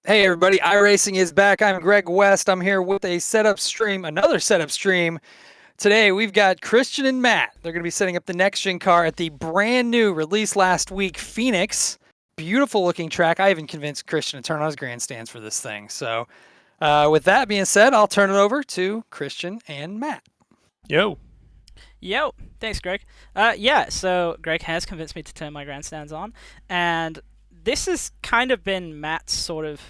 Hey everybody, iRacing is back. I'm Greg West. I'm here with a setup stream, another setup stream. Today we've got Christian and Matt. They're going to be setting up the next gen car at the brand new release last week, Phoenix. Beautiful looking track. I even convinced Christian to turn on his grandstands for this thing. So, with that being said, I'll turn it over to Christian and Matt. Yo. Yo, thanks, Greg. So Greg has convinced me to turn my grandstands on, and this has kind of been Matt's sort of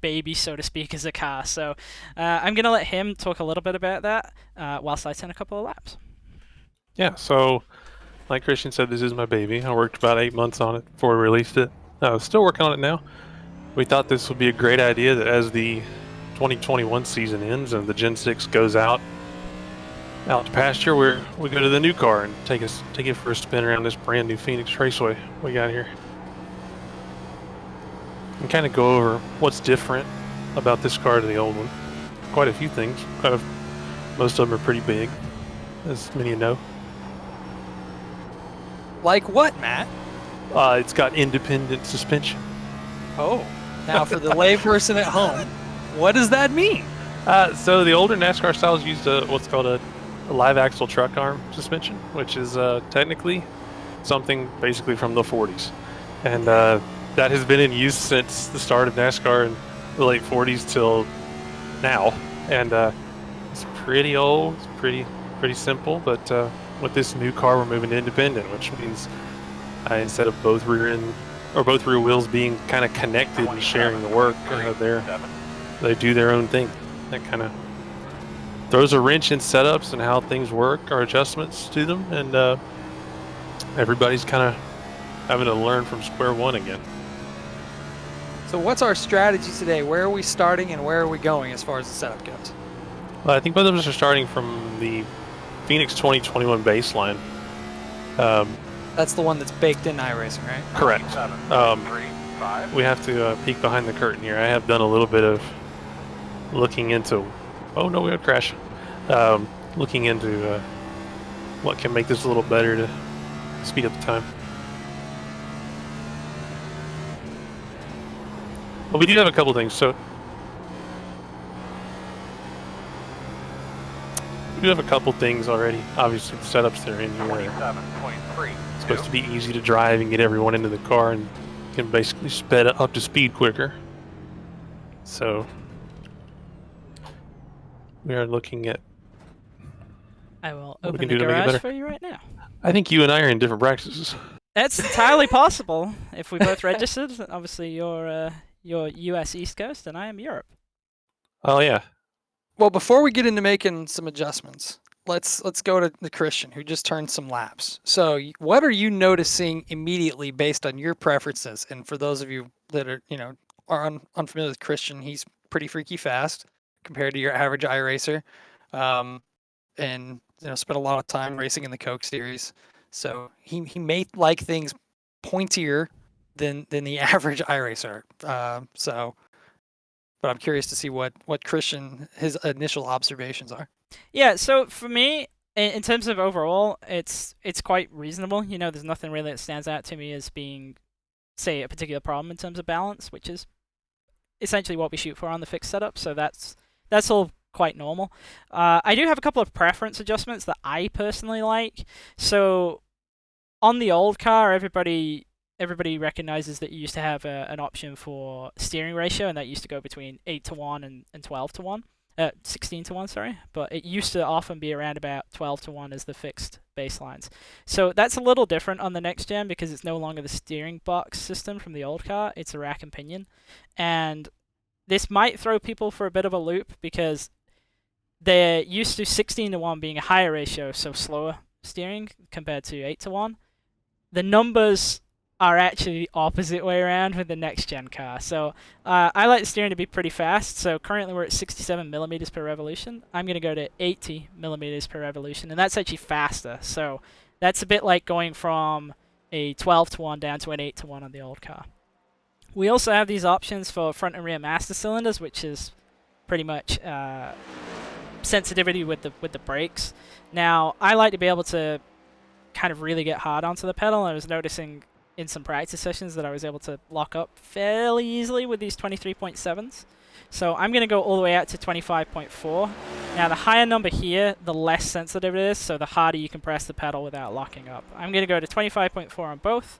baby, so to speak, as a car. So I'm going to let him talk a little bit about that whilst I turn a couple of laps. Yeah, so like Christian said, this is my baby. I worked about 8 months on it before we released it. Still working on it now. We thought this would be a great idea that as the 2021 season ends and the Gen 6 goes out to pasture, we go to the new car and take it for a spin around this brand new Phoenix Raceway we got here. And kind of go over what's different about this car to the old one. Quite a few things. Most of them are pretty big, as many of you know. Like what, Matt? It's got independent suspension. Oh, now for the layperson at home, what does that mean? So the older NASCAR styles used what's called a live axle truck arm suspension, which is technically something basically from the 40s. And that has been in use since the start of NASCAR in the late 40s till now. And it's pretty old, it's pretty simple, but with this new car we're moving to independent, which means instead of both rear wheels being kind of connected and sharing the work, they do their own thing. That kind of throws a wrench in setups and how things work, our adjustments to them, and everybody's kind of having to learn from square one again. So what's our strategy today? Where are we starting and where are we going as far as the setup goes? Well, I think both of us are starting from the Phoenix 2021 baseline. That's the one that's baked in iRacing, right? Correct. We have to peek behind the curtain here. I have done a little bit of looking into... Oh no, we would crash. Looking into what can make this a little better to speed up the time. But we do have a couple things. So we do have a couple things already. Obviously, the setups that are in here. It's supposed to be easy to drive and get everyone into the car and can basically sped up to speed quicker. So we are looking at... I will What we open can the do to make it garage better. for you right now. I think you and I are in different practices. That's entirely possible if we both registered. Obviously, you're US East Coast and I am Europe. Oh yeah. Well, before we get into making some adjustments, let's go to the Christian who just turned some laps. So, what are you noticing immediately based on your preferences? And for those of you that are unfamiliar with Christian, he's pretty freaky fast compared to your average iRacer, and spent a lot of time racing in the Coke series. So he may like things pointier than the average iRacer. But I'm curious to see what Christian, his initial observations are. Yeah, so for me, in terms of overall, it's quite reasonable. There's nothing really that stands out to me as being, say, a particular problem in terms of balance, which is essentially what we shoot for on the fixed setup. So that's all quite normal. I do have a couple of preference adjustments that I personally like. So on the old car, everybody recognizes that you used to have an option for steering ratio, and that used to go between 8-1 and 12-1. 16-1, sorry. But it used to often be around about 12-1 as the fixed baselines. So that's a little different on the next gen because it's no longer the steering box system from the old car. It's a rack and pinion. And this might throw people for a bit of a loop because they're used to 16-1 being a higher ratio, so slower steering compared to 8-1. The numbers are actually the opposite way around with the next gen car. So I like the steering to be pretty fast. So currently we're at 67 millimeters per revolution. I'm going to go to 80 millimeters per revolution, and that's actually faster. So that's a bit like going from a 12-1 down to an 8-1 on the old car. We also have these options for front and rear master cylinders, which is pretty much sensitivity with the brakes. Now, I like to be able to kind of really get hard onto the pedal. I was noticing in some practice sessions that I was able to lock up fairly easily with these 23.7s. So I'm going to go all the way out to 25.4. Now the higher number here, the less sensitive it is, so the harder you can press the pedal without locking up. I'm going to go to 25.4 on both,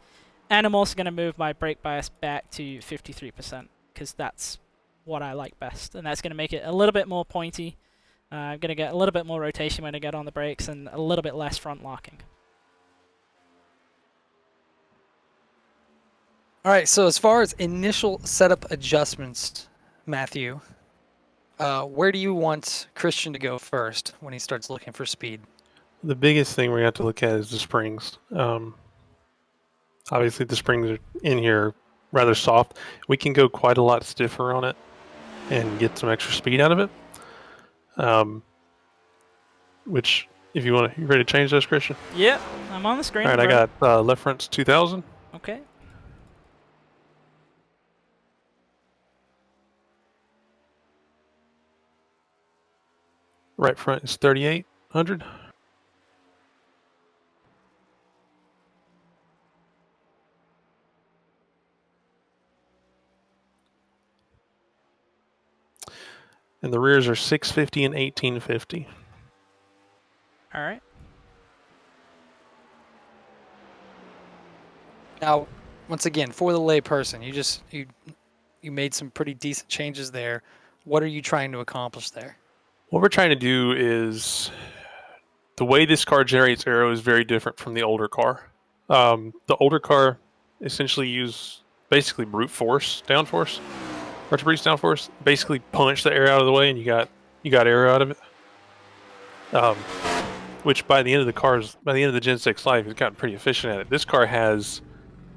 and I'm also going to move my brake bias back to 53%, because that's what I like best, and that's going to make it a little bit more pointy. I'm going to get a little bit more rotation when I get on the brakes, and a little bit less front locking. All right, so as far as initial setup adjustments, Matthew, where do you want Christian to go first when he starts looking for speed? The biggest thing we have to look at is the springs. Obviously, the springs are in here rather soft. We can go quite a lot stiffer on it and get some extra speed out of it. Which, if you want to, you ready to change those, Christian? Yep, I'm on the screen. All right, I got left front's 2000. Okay. Right front is 3800. And the rears are 650 and 1850. All right. Now, once again, for the layperson, you made some pretty decent changes there. What are you trying to accomplish there? What we're trying to do is, the way this car generates aero is very different from the older car. The older car essentially used basically brute force, downforce, or to brute downforce. Basically, punch the air out of the way, and you got air out of it. Which by the end of the Gen 6 life, it's gotten pretty efficient at it. This car has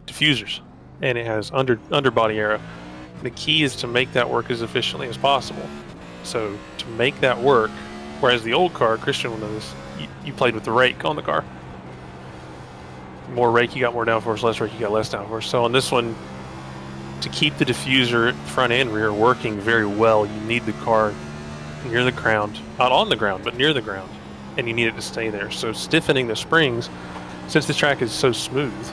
diffusers, and it has underbody aero. The key is to make that work as efficiently as possible. So to make that work, whereas the old car, Christian will know this, you played with the rake on the car. More rake, you got more downforce, less rake, you got less downforce. So on this one, to keep the diffuser front and rear working very well, you need the car near the ground, not on the ground, but near the ground, and you need it to stay there. So stiffening the springs, since the track is so smooth,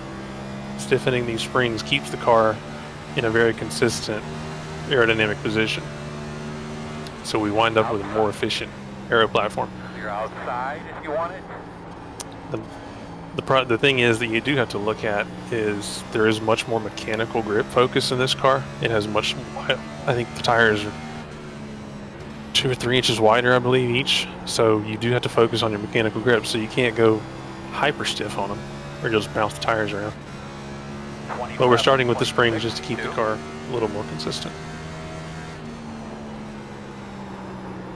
stiffening these springs keeps the car in a very consistent aerodynamic position. So we wind up with a more efficient aero platform. You're outside if you want it. The thing is that you do have to look at is there is much more mechanical grip focus in this car. It has much, I think the tires are 2 or 3 inches wider, I believe, each. So you do have to focus on your mechanical grip. So you can't go hyper stiff on them or just bounce the tires around. But we're starting with the springs just to keep the car a little more consistent.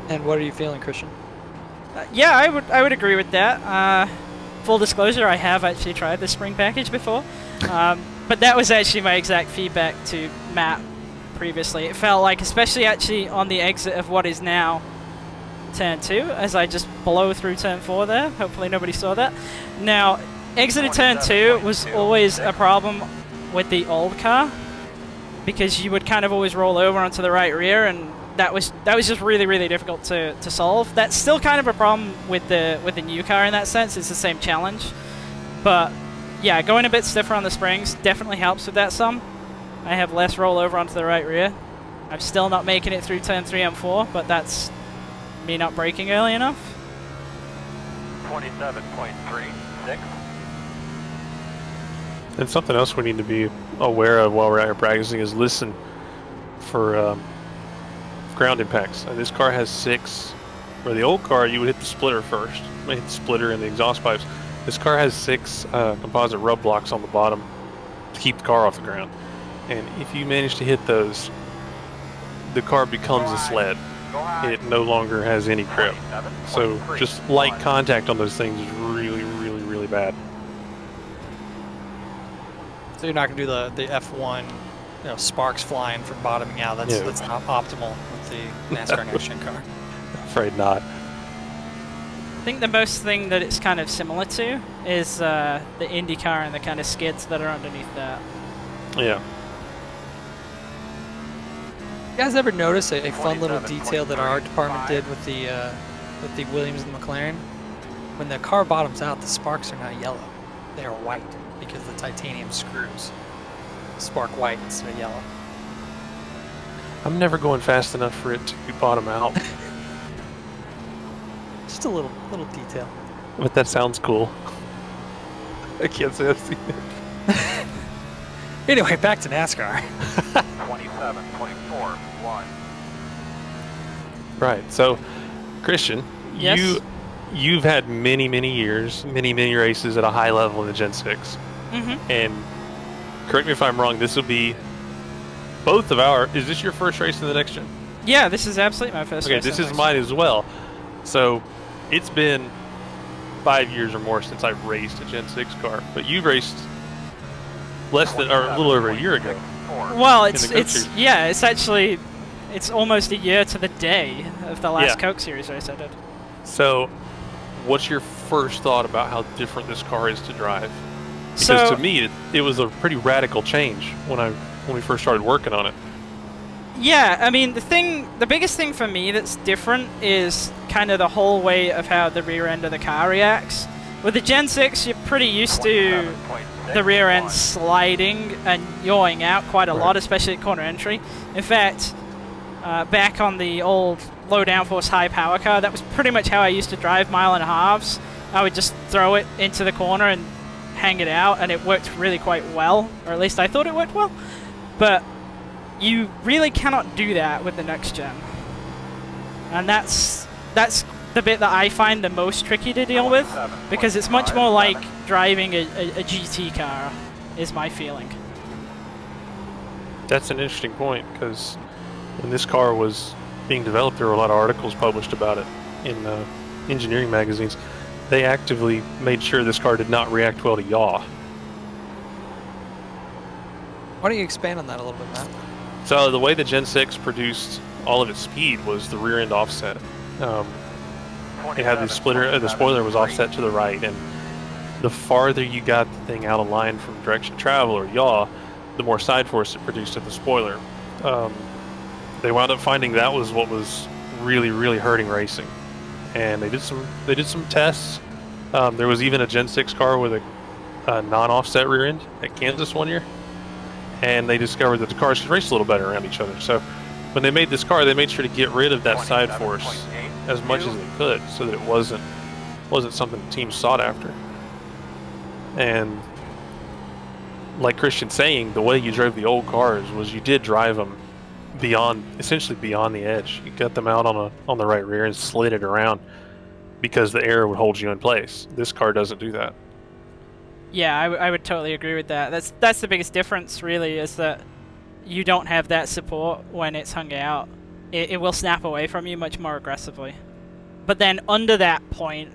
And what are you feeling, Christian? Yeah, I would agree with that. Full disclosure, I have actually tried the spring package before, but that was actually my exact feedback to Matt previously. It felt like, especially actually on the exit of what is now turn 2, as I just blow through turn 4 there. Hopefully nobody saw that. Now, exit of turn 2 was always a problem with the old car, because you would kind of always roll over onto the right rear, and that was just really difficult to solve. That's still kind of a problem with the new car in that sense. It's the same challenge, but yeah, going a bit stiffer on the springs definitely helps with that some. I have less rollover onto the right rear. I'm still not making it through turn 3 and 4, but that's me not braking early enough. 27.36. And something else we need to be aware of while we're out here practicing is listen for ground impacts. This car has 6. For the old car, you would hit the splitter first. You hit the splitter and the exhaust pipes. This car has 6 composite rub blocks on the bottom to keep the car off the ground. And if you manage to hit those, the car becomes a sled. It no longer has any grip. So just light contact on those things is really bad. So you're not going to do the F1, sparks flying from bottoming out. That's not optimal with the NASCAR Next Gen car. Afraid not. I think the most thing that it's kind of similar to is the IndyCar and the kind of skids that are underneath that. Yeah. You guys ever notice a fun little detail that our art department did with the Williams and McLaren? When the car bottoms out, the sparks are not yellow; they are white. because the titanium screws spark white instead of yellow. I'm never going fast enough for it to bottom out, Just a little detail. but that sounds cool. I can't say I've seen it. Anyway, back to NASCAR. 27, 24, 1. Right. So, Christian, Yes? you've had many years, many races at a high level in the Gen 6. Mm-hmm. And correct me if I'm wrong, this will be both of our. Is this your first race in the Next Gen? Yeah, this is absolutely my first Okay, race this in is Next mine as well. So it's been 5 years or more since I've raced a Gen 6 car, but you raced less than or a little over a year ago. Well, in the Coke Series. it's actually it's almost a year to the day of the last Yeah. Coke Series race I did. So, what's your first thought about how different this car is to drive? Because So to me, it was a pretty radical change when we first started working on it. yeah, I mean the biggest thing for me that's different is kind of the whole way of how the rear end of the car reacts. With the Gen 6, you're pretty used to the rear end sliding and yawing out quite a lot, especially at corner entry. In fact, back on the old low downforce high power car, that was pretty much how I used to drive mile and a halves. I would just throw it into the corner and hang it out, and it worked really quite well, or at least I thought it worked well. But you really cannot do that with the Next Gen, and that's the bit that I find the most tricky to deal with, because it's much more like driving a GT car, is my feeling. That's an interesting point, because when this car was being developed, there were a lot of articles published about it in engineering magazines. They actively made sure this car did not react well to yaw. Why don't you expand on that a little bit, Matt? So the way the Gen 6 produced all of its speed was the rear end offset. It had the splitter, the spoiler was offset to the right, and the farther you got the thing out of line from direction of travel or yaw, the more side force it produced at the spoiler. They wound up finding that was what was really hurting racing, and they did some tests. There was even a Gen 6 car with a non-offset rear end at Kansas one year, and they discovered that the cars could race a little better around each other. So when they made this car, they made sure to get rid of that side force as much as they could, so that it wasn't something the team sought after. And like Christian's saying, the way you drove the old cars was you did drive them essentially beyond the edge. You got them out on the right rear and slid it around because the air would hold you in place. This car doesn't do that. Yeah, I would totally agree with that. That's the biggest difference, really, is that you don't have that support when it's hung out. It will snap away from you much more aggressively. But then under that point,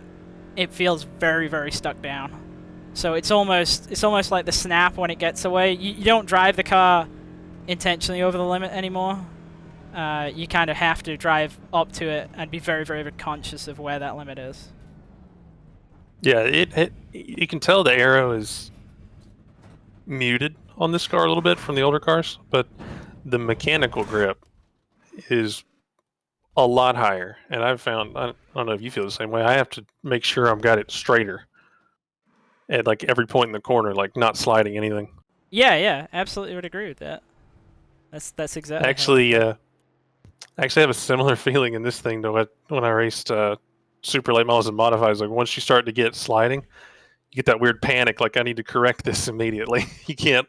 it feels very stuck down. So it's almost like the snap when it gets away. You don't drive the car intentionally over the limit anymore. You kind of have to drive up to it and be very conscious of where that limit is. Yeah, you can tell the aero is muted on this car a little bit from the older cars, but the mechanical grip is a lot higher. And I've found, I don't know if you feel the same way, I have to make sure I've got it straighter at like every point in the corner, like not sliding anything. Yeah, absolutely would agree with that. That's exactly. Actually, I actually have a similar feeling in this thing to when I raced super late models and modifies. Like once you start to get sliding, you get that weird panic. Like I need to correct this immediately. You can't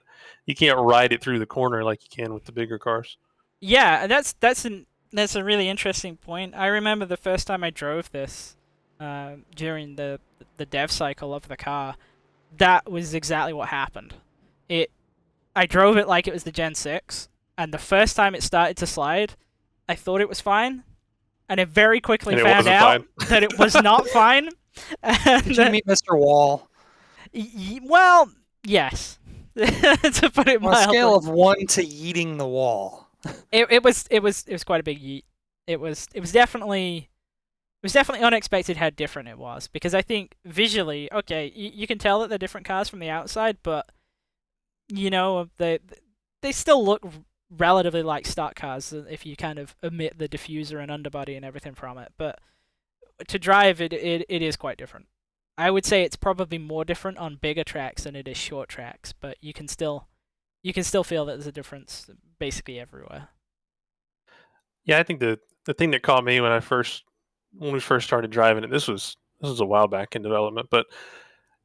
ride it through the corner like you can with the bigger cars. Yeah, that's a really interesting point. I remember the first time I drove this during the dev cycle of the car. That was exactly what happened. I drove it like it was the Gen 6, and the first time it started to slide, I thought it was fine, and I very quickly found out that it was not fine. Did you meet Mr. Wall? Well, yes. To put it On a mildly. scale of 1 to yeeting the wall. It was quite a big yeet. It was definitely unexpected how different it was, because I think visually, okay, you can tell that they're different cars from the outside, but you know, they still look relatively like stock cars if you kind of omit the diffuser and underbody and everything from it. But to drive it is quite different. I would say it's probably more different on bigger tracks than it is short tracks, but you can still feel that there's a difference basically everywhere. Yeah, I think the thing that caught me when we first started driving it, this was a while back in development, but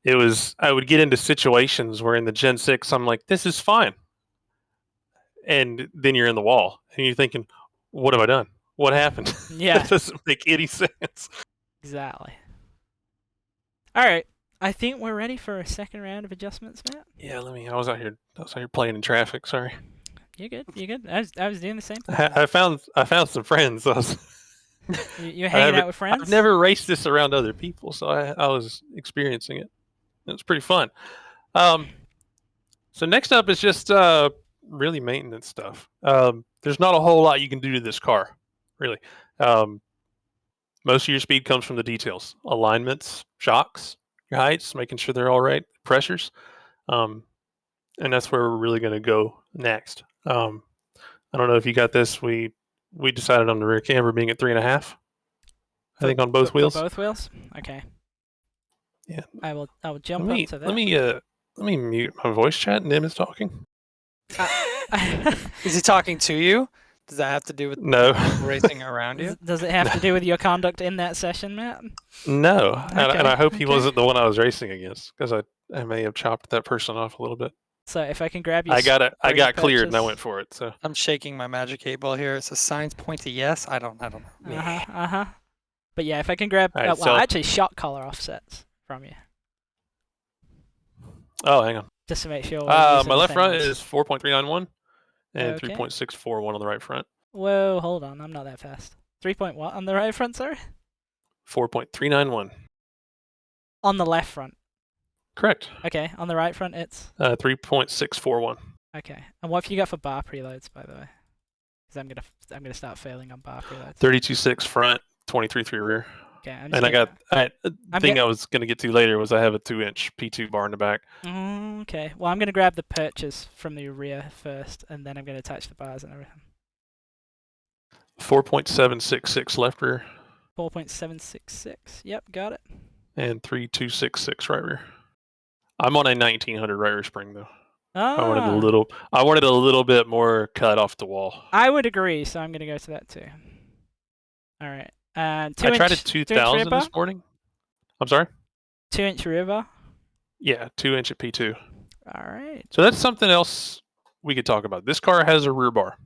I would get into situations where in the Gen 6 I'm like, this is fine. And then you're in the wall and you're thinking, what have I done? What happened? Yeah. That doesn't make any sense. Exactly. All right. I think we're ready for a second round of adjustments, Matt. Yeah, I was out here playing in traffic, sorry. You're good. You're good. I was doing the same thing. I found some friends. You're hanging out with friends? I've never raced this around other people, so I was experiencing it. It was pretty fun. So next up is just really maintenance stuff. There's not a whole lot you can do to this car, really. Most of your speed comes from the details: alignments, shocks, your heights, making sure they're all right, pressures, and that's where we're really going to go next. I don't know if you got this. We decided on the rear camber being at 3.5. I think on both wheels. For both wheels? Okay. Yeah. I will jump up to that. Let me mute my voice chat. Nim is talking. Is he talking to you? Does that have to do with No racing around you? Does it have to do with your conduct in that session, Matt? No, Okay, and I hope he okay. wasn't the one I was racing against, because I may have chopped that person off a little bit. So if I can grab you, I got cleared and I purchase. went for it. So I'm shaking my magic 8-ball here. It says signs point to yes. I don't know. But yeah, if I can grab, All right, actually shock collar offsets from you, oh, hang on. just to make sure. My left front is 4.391 and Okay. 3.641 on the right front. Whoa, hold on, I'm not that fast. 3 point what on the right front, sorry? 4.391. On the left front. Correct. Okay, on the right front it's 3.641. okay. And what have you got for bar preloads, by the way? Because I'm gonna start failing on bar preloads. 32.6 front, 23.3 rear. Okay, And the thing I was going to get to later was I have a 2-inch P2 bar in the back. Okay, well I'm gonna grab the purchase from the rear first, and then I'm gonna attach the bars and everything. 4.766 left rear 4.766. Yep, got it. and 3.266 right rear. I'm on a 1900 right rear spring though. I wanted a little bit more cut off the wall. I would agree, so I'm gonna go to that too. All right. I tried a 2000 this morning. I'm sorry? 2-inch rear bar. Yeah, 2-inch at P2. All right. So that's something else we could talk about. This car has a rear bar.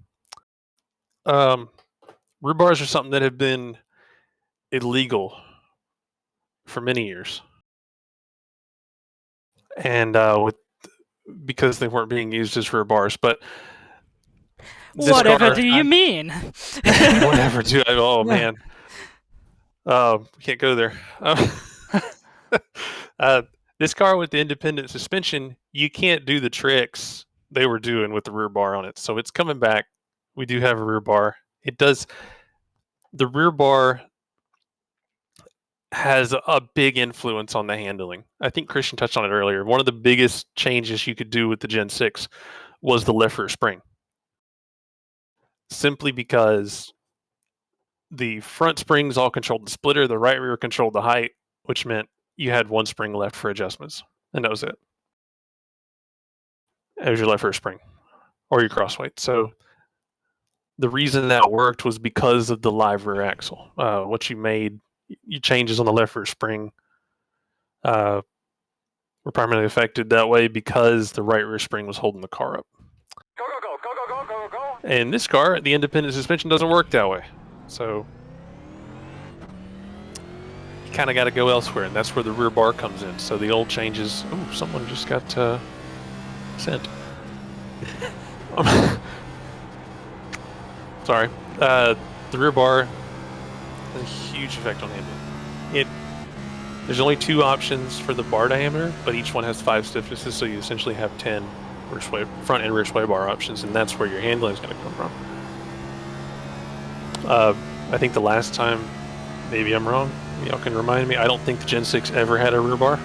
Rear bars are something that have been illegal for many years. And because they weren't being used as rear bars, but Whatever do you mean? Whatever do I? Oh man, we can't go there. This car with the independent suspension, you can't do the tricks they were doing with the rear bar on it. So it's coming back. We do have a rear bar. It does. The rear bar has a big influence on the handling. I think Christian touched on it earlier. One of the biggest changes you could do with the Gen 6 was the left rear spring. Simply because the front springs all controlled the splitter, the right rear controlled the height, which meant you had one spring left for adjustments, and that was it. It was your left rear spring or your crossweight. So the reason that worked was because of the live rear axle. What you made, you changes on the left rear spring were primarily affected that way because the right rear spring was holding the car up. Go, go, go, go, go, go, go, go. And this car, the independent suspension doesn't work that way. So you kind of got to go elsewhere, and that's where the rear bar comes in. So the old changes. Oh, someone just got sent. Sorry. The rear bar has a huge effect on handling. There's only 2 options for the bar diameter, but each one has 5 stiffnesses, so you essentially have 10 front and rear sway bar options, and that's where your handling is going to come from. I think the last time, maybe I'm wrong, y'all can remind me, I don't think the Gen 6 ever had a rear bar.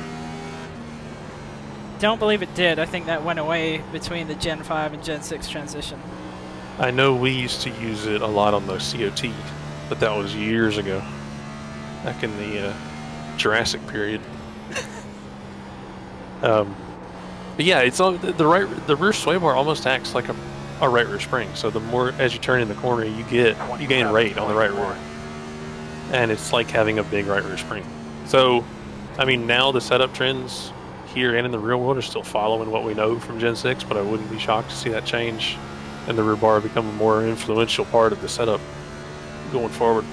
Don't believe it did. I think that went away between the Gen 5 and Gen 6 transition. I know we used to use it a lot on the COT, but that was years ago, back in the Jurassic period. But yeah, it's all the rear sway bar almost acts like a right rear spring. So the more as you turn in the corner, you gain rate on the right rear, and it's like having a big right rear spring. So, I mean, now the setup trends here and in the real world are still following what we know from Gen 6, but I wouldn't be shocked to see that change and the rear bar become a more influential part of the setup going forward.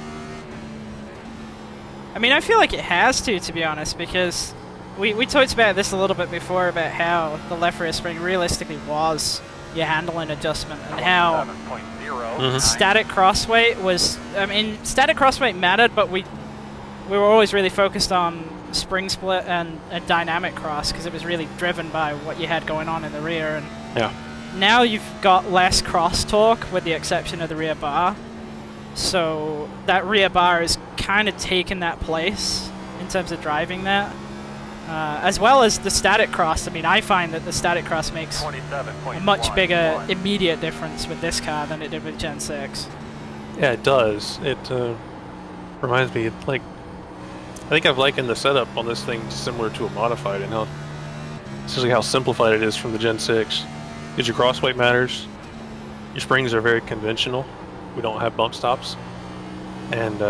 I mean, I feel like it has to be honest, because we talked about this a little bit before about how the left rear spring realistically was your handling adjustment and how static crossweight was. I mean, static crossweight mattered, but we were always really focused on spring split and dynamic cross because it was really driven by what you had going on in the rear. And yeah. Now you've got less cross torque with the exception of the rear bar. So that rear bar is kind of taken that place in terms of driving that. As well as the static cross. I mean, I find that the static cross makes a much bigger immediate difference with this car than it did with Gen 6. Yeah, it does. It reminds me, I think I've likened the setup on this thing similar to a modified, and essentially how simplified it is from the Gen 6. Because your crossweight matters, your springs are very conventional. We don't have bump stops, and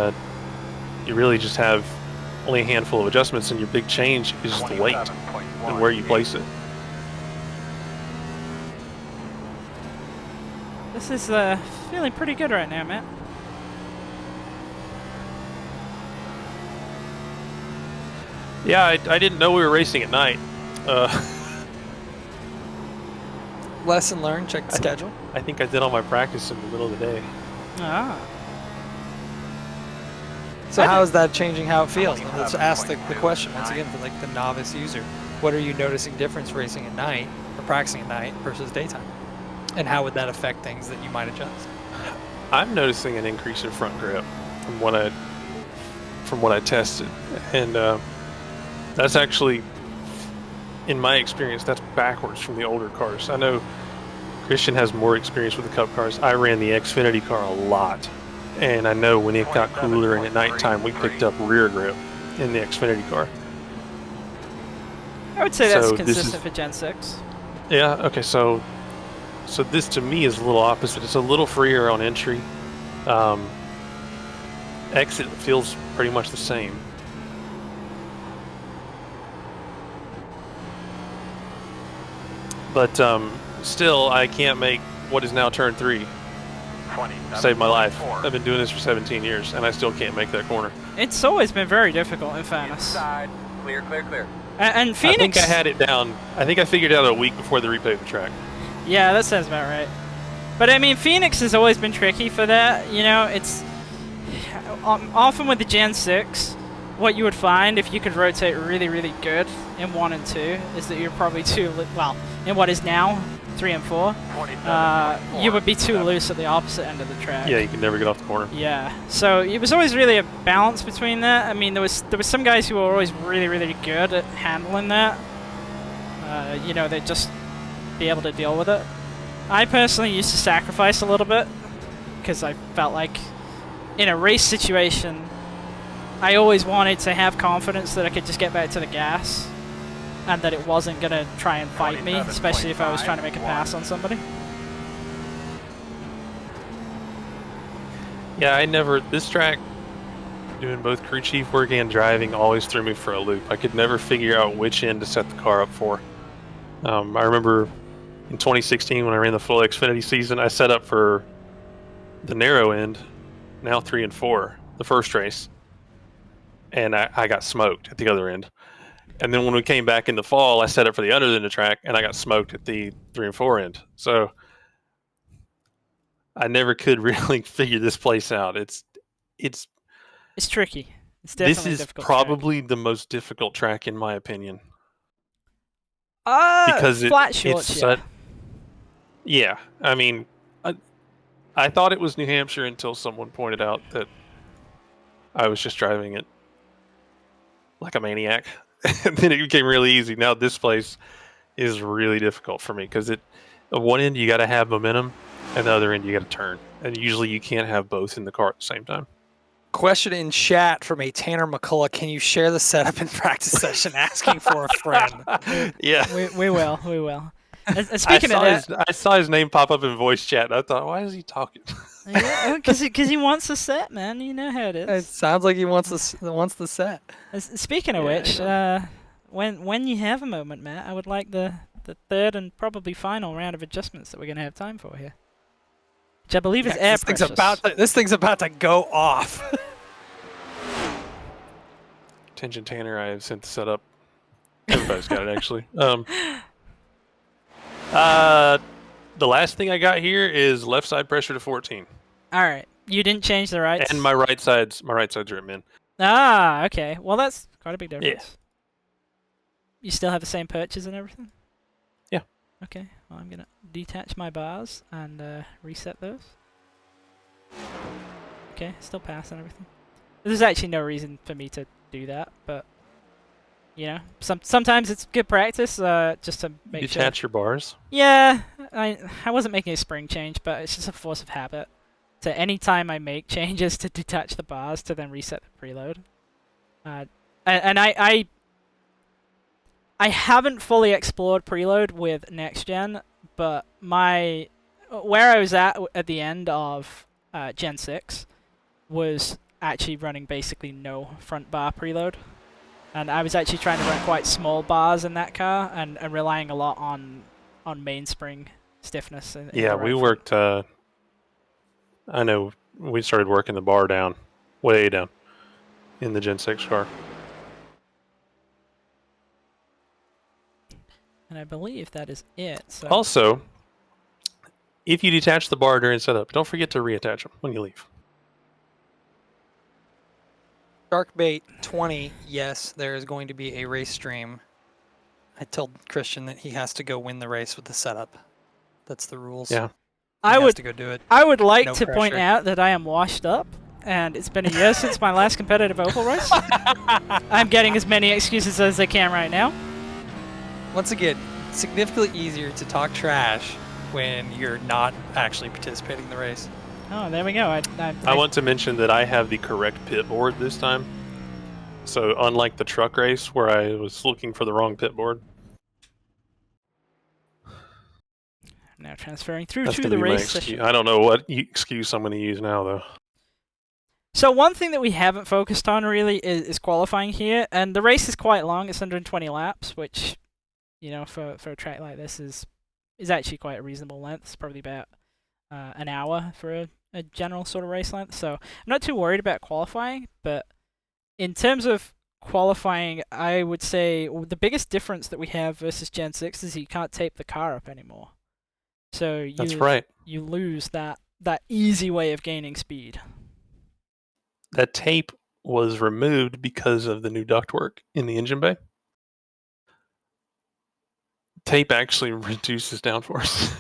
you really just have only a handful of adjustments, and your big change is the weight and where you place it. This is feeling pretty good right now, Matt. Yeah, I didn't know we were racing at night. Lesson learned. Check the schedule. I think I did all my practice in the middle of the day. Ah. So how is that changing how it feels? And let's ask the question once again for like the novice user. What are you noticing difference racing at night or practicing at night versus daytime? And how would that affect things that you might adjust? I'm noticing an increase in front grip from what I tested, and that's actually, in my experience, that's backwards from the older cars. I know Christian has more experience with the Cup cars. I ran the Xfinity car a lot, and I know when it got cooler and at nighttime, we picked up rear grip in the Xfinity car. I would say that's consistent for Gen 6. Yeah, okay, so this to me is a little opposite. It's a little freer on entry. Exit feels pretty much the same. But still, I can't make what is now turn 3 save my life. I've been doing this for 17 years, and I still can't make that corner. It's always been very difficult, in fairness. Inside. Clear, clear, clear. And Phoenix... I think I had it down. I think I figured it out a week before the replay of the track. Yeah, that sounds about right. But I mean, Phoenix has always been tricky for that. You know, it's often with the Gen 6, what you would find if you could rotate really, really good in 1 and 2 is that you're probably well, in what is now 3 and 4, you would be too loose at the opposite end of the track. Yeah, you can never get off the corner. Yeah, so it was always really a balance between that. I mean, there was some guys who were always really, really good at handling that. You know, they'd just be able to deal with it. I personally used to sacrifice a little bit because I felt like in a race situation, I always wanted to have confidence that I could just get back to the gas and that it wasn't going to try and fight me, especially if I was trying to make a pass on somebody. Yeah, this track, doing both crew chief work and driving, always threw me for a loop. I could never figure out which end to set the car up for. I remember in 2016 when I ran the full Xfinity season, I set up for the narrow end, now 3 and 4, the first race. And I got smoked at the other end. And then when we came back in the fall, I set up for the other end of the track, and I got smoked at the 3 and 4 end. So I never could really figure this place out. It's tricky. It's definitely this is difficult probably the most difficult track in my opinion. Because Because flat shorts, it's yeah. yeah. I mean, I thought it was New Hampshire until someone pointed out that I was just driving it like a maniac. And then it became really easy. Now this place is really difficult for me because at one end you got to have momentum, and the other end you got to turn, and usually you can't have both in the car at the same time. Question in chat from a Tanner McCullough. Can you share the setup and practice session asking for a friend? Yeah. We will. We will. And I speaking of that, saw his name pop up in voice chat. And I thought, why is he talking? yeah, because he wants a set, man. You know how it It is. sounds like he wants the set. Speaking of Yeah, which, when you have a moment, Matt, I would like the third and probably final round of adjustments that we're going to have time for here, which I believe is air pressure. This thing's about to go off. Attention, Tanner. I have sent the setup. Everybody's got it, actually. The last thing I got here is left side pressure to 14, All right, you didn't change the rights. and my right sides are at min. Ah, okay. Well, that's quite a big difference. Yeah. You still have the same perches and everything? Yeah. Okay. Well, I'm gonna detach my bars and reset those. Okay, still passing everything. There's actually no reason for me to do that, but you know, sometimes it's good practice just to make sure. Detach your bars. Yeah, I wasn't making a spring change, but it's just a force of habit. To any time I make changes to detach the bars to then reset the preload. And I haven't fully explored preload with Next Gen, but where I was at the end of Gen 6 was actually running basically no front bar preload. And I was actually trying to run quite small bars in that car and relying a lot on mainspring stiffness. Yeah, we worked. I know we started working the bar down, way down, in the Gen 6 car. And I believe that is it. So Also, if you detach the bar during setup, don't forget to reattach them when you leave. Sharkbait 20. Yes, there is going to be a race stream. I told Christian that he has to go win the race with the setup. That's the rules. Yeah. He has to go do it. I would like No to point pressure. out that I am washed up, and it's been a year since my last competitive oval race. I'm getting as many excuses as I can right now. Once again, significantly easier to talk trash when you're not actually participating in the race. Oh, there we go. I want to mention that I have the correct pit board this time. So unlike the truck race where I was looking for the wrong pit board, now transferring through that's to going to the be my race excuse. session. I don't know what excuse I'm going to use now, though. So one thing that we haven't focused on really is qualifying here, and the race is quite long. It's 120 laps, which, you know, for a track like this is actually quite a reasonable length. It's probably about an hour for a general sort of race length. So I'm not too worried about qualifying, but in terms of qualifying, I would say the biggest difference that we have versus Gen 6 is you can't tape the car up anymore. So That's right. You lose that easy way of gaining speed. That tape was removed because of the new ductwork in the engine bay. Tape actually reduces downforce.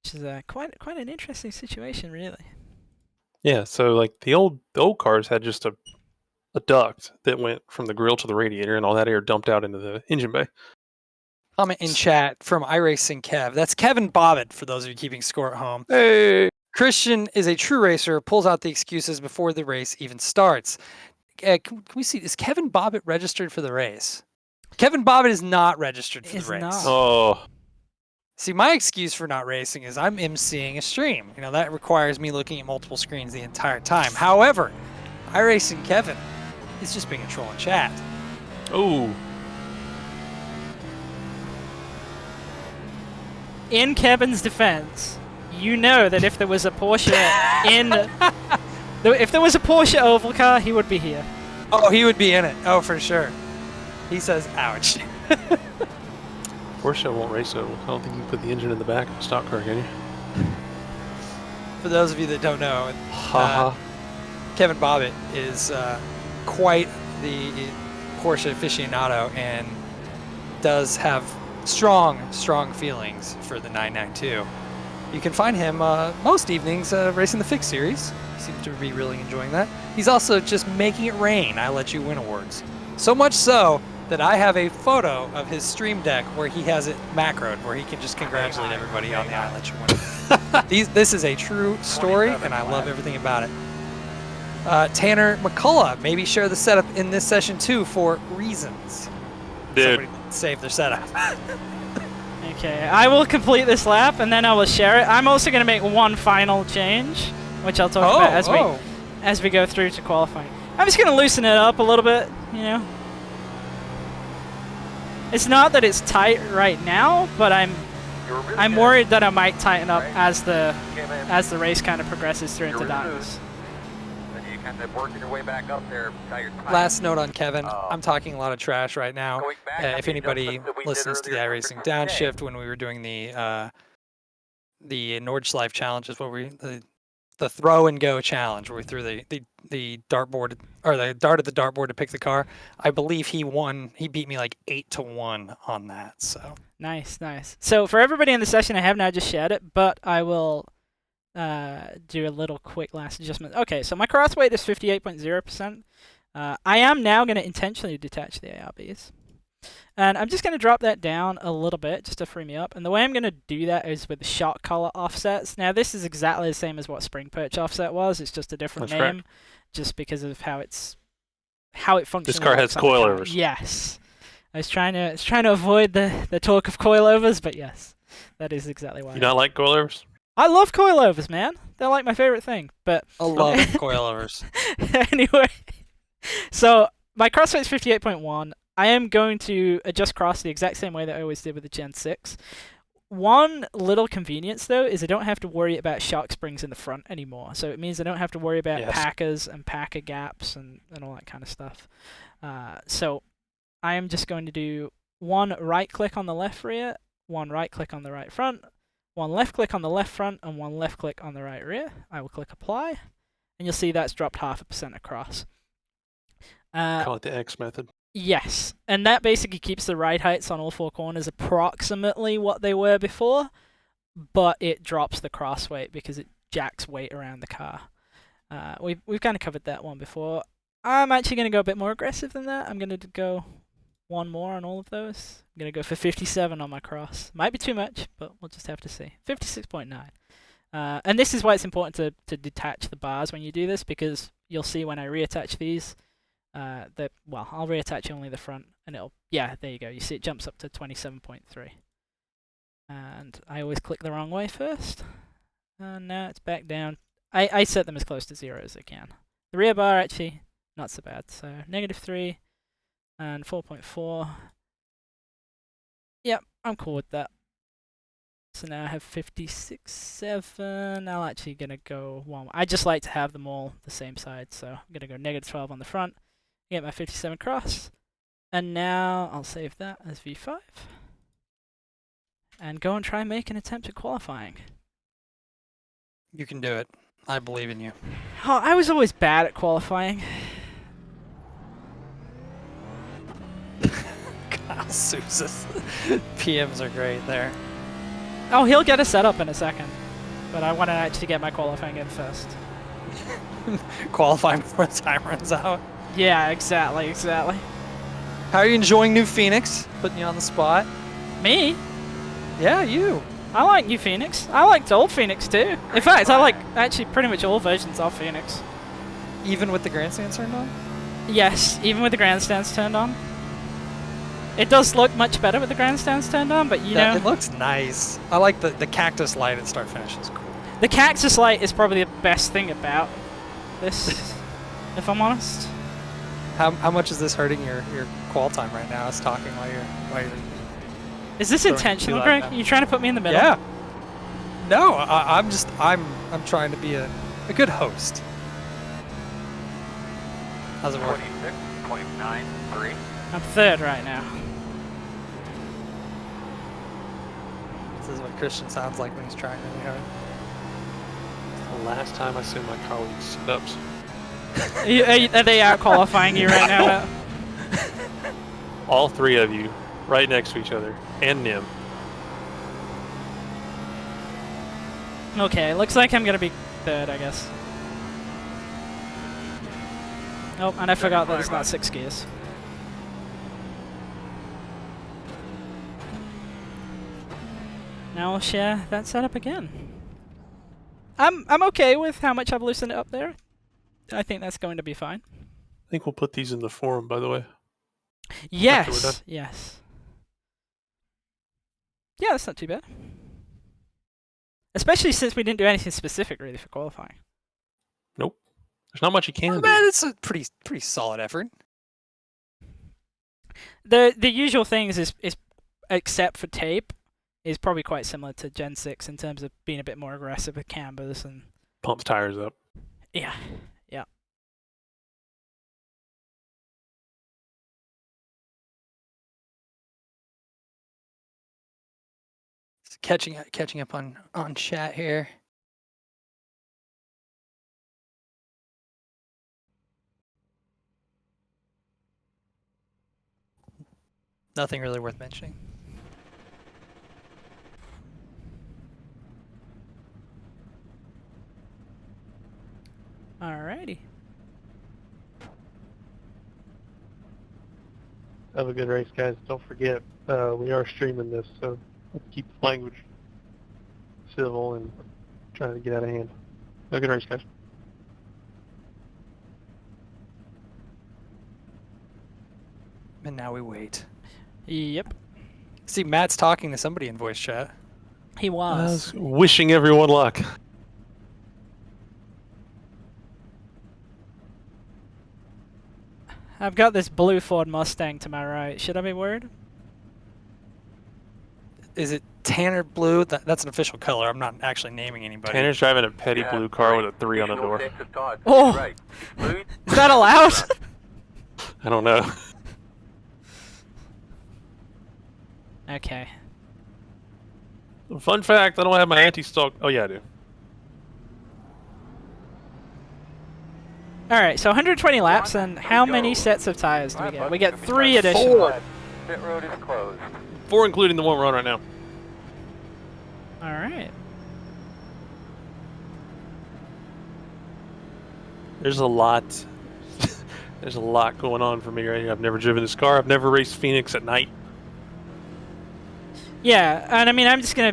Which is quite an interesting situation, really. Yeah, so like the old cars had just a duct that went from the grill to the radiator, and all that air dumped out into the engine bay. Comment in chat from iRacing Kev. That's Kevin Bobbitt, for those of you keeping score at home. Hey! Christian is a true racer, pulls out the excuses before the race even starts. Can we see, is Kevin Bobbitt registered for the race? Kevin Bobbitt is not registered for the race. Not. Oh, See, my excuse for not racing is I'm emceeing a stream. You know, that requires me looking at multiple screens the entire time. However, iRacing Kevin is just being a troll in chat. oh! In Kevin's defense, you know that if there was a Porsche if there was a Porsche oval car, he would be here. Oh, he would be in it. Oh, for sure. He says, ouch. Porsche won't race oval. I don't think you can put the engine in the back of a stock car, can you? For those of you that don't know, Haha. Kevin Bobbitt is quite the Porsche aficionado and does have strong feelings for the 992. You can find him most evenings racing the Fix Series. He seems to be really enjoying that. He's also just making it rain. I Let You Win awards. So much so that I have a photo of his stream deck where he has it macroed, where he can just congratulate everybody on the I Let You Win. This is a true story, and I love everything about it. Tanner McCullough, maybe share the setup in this session too for reasons. Dude, Somebody save their setup. Okay, I will complete this lap and then I will share it. I'm also going to make one final change, which I'll talk about as we go through to qualifying. I'm just going to loosen it up a little bit, you know. It's not that it's tight right now, but I'm worried that I might tighten up as the race kind of progresses through into darkness. Kind of working your way back up there. Last note on Kevin, I'm talking a lot of trash right now. If anybody listens to the iRacing Downshift when we were doing the Nordschleife challenge, is what the throw and go challenge, where we threw the dartboard or the dart at the dartboard to pick the car. I believe he won. He beat me like 8-1 on that. So nice. So for everybody in the session, I have now just shared it, but I will do a little quick last adjustment. Okay, so my cross weight is 58.0%. I am now going to intentionally detach the ARBs. And I'm just going to drop that down a little bit just to free me up. And the way I'm going to do that is with the shock collar offsets. Now, this is exactly the same as what spring perch offset was. It's just a different name, just because of how it functions. This car has coilovers. Yes. I was trying to avoid the talk of coilovers, but yes, that is exactly why. You not like coilovers? I love coilovers, man. They're like my favorite thing. But I love coilovers. Anyway, so my cross weight is 58.1. I am going to adjust cross the exact same way that I always did with the Gen 6. One little convenience, though, is I don't have to worry about shock springs in the front anymore. So it means I don't have to worry about packers and packer gaps and all that kind of stuff. So I am just going to do one right click on the left rear, one right click on the right front, one left click on the left front, and one left click on the right rear. I will click apply, and you'll see that's dropped 0.5% across. Call it the X method. Yes, and that basically keeps the ride heights on all four corners approximately what they were before, but it drops the cross weight because it jacks weight around the car. We've kind of covered that one before. I'm actually going to go a bit more aggressive than that. I'm going to go one more on all of those. I'm going to go for 57 on my cross. Might be too much, but we'll just have to see. 56.9. And this is why it's important to detach the bars when you do this, because you'll see when I reattach these, I'll reattach only the front, and there you go. You see it jumps up to 27.3. And I always click the wrong way first. And now it's back down. I set them as close to 0 as I can. The rear bar, actually, not so bad. So -3 and 4.4. Yep, I'm cool with that. So now I have 56.7. I'm actually going to go one. I just like to have them all the same side. So I'm going to go -12 on the front. Get my 57 cross. And now I'll save that as V5. And go and try and make an attempt at qualifying. You can do it. I believe in you. Oh, I was always bad at qualifying. Kyle Sousa's PMs are great there. Oh, he'll get a setup in a second. But I want to actually get my qualifying in first. Qualifying before the time runs out. Yeah, exactly. How are you enjoying New Phoenix? Putting you on the spot. Me? Yeah, you. I like New Phoenix. I liked old Phoenix too. In fact, I like actually pretty much all versions of Phoenix. Even with the grandstands turned on? Yes, even with the grandstands turned on. It does look much better with the grandstands turned on, but you know... It looks nice. I like the cactus light at start finish. Is cool. The cactus light is probably the best thing about this, if I'm honest. How much is this hurting your qual time right now? Us talking while you're Is this intentional, Greg? Are you trying to put me in the middle? Yeah. No, I'm trying to be a good host. How's it work? 26.93. I'm third right now. This is what Christian sounds like when he's trying really hard. The last time I saw my colleagues sit-ups. Are they out qualifying you right now? All three of you, right next to each other, and Nim. Okay, looks like I'm gonna be third, I guess. Oh, and I forgot that it's not 6 gears. Now we'll share that setup again. I'm okay with how much I've loosened it up there. I think that's going to be fine. I think we'll put these in the forum, by the way. we're done. Yes, yes. Yeah, that's not too bad. Especially since we didn't do anything specific really for qualifying. Nope. There's not much you can do. Man, it's a pretty solid effort. The usual things is except for tape is probably quite similar to Gen 6 in terms of being a bit more aggressive with cambers and Pumps tires up. yeah. Yeah. Just catching up on chat here. Nothing really worth mentioning. Alrighty. Have a good race, guys. Don't forget, we are streaming this, so keep the language civil and trying to get out of hand. Have a good race, guys. And now we wait. Yep. See, Matt's talking to somebody in voice chat. He I was. was wishing everyone luck. I've got this blue Ford Mustang to my right. Should I be worried? Is it Tanner Blue? That's an official color. I'm not actually naming anybody. Tanner's driving a petty blue car with a 3 on the door. Oh! Right. Blue, Is that allowed? I don't know. Okay. Fun fact, I don't have my anti-stalk. Oh, yeah, I do. Alright, so 120 laps, and how many sets of tires do we get? We get 3 additional. 4. pit road is closed. 4 including the one we're on right now. Alright. There's a lot. There's a lot going on for me right here. I've never driven this car. I've never raced Phoenix at night. Yeah, and I mean, I'm just gonna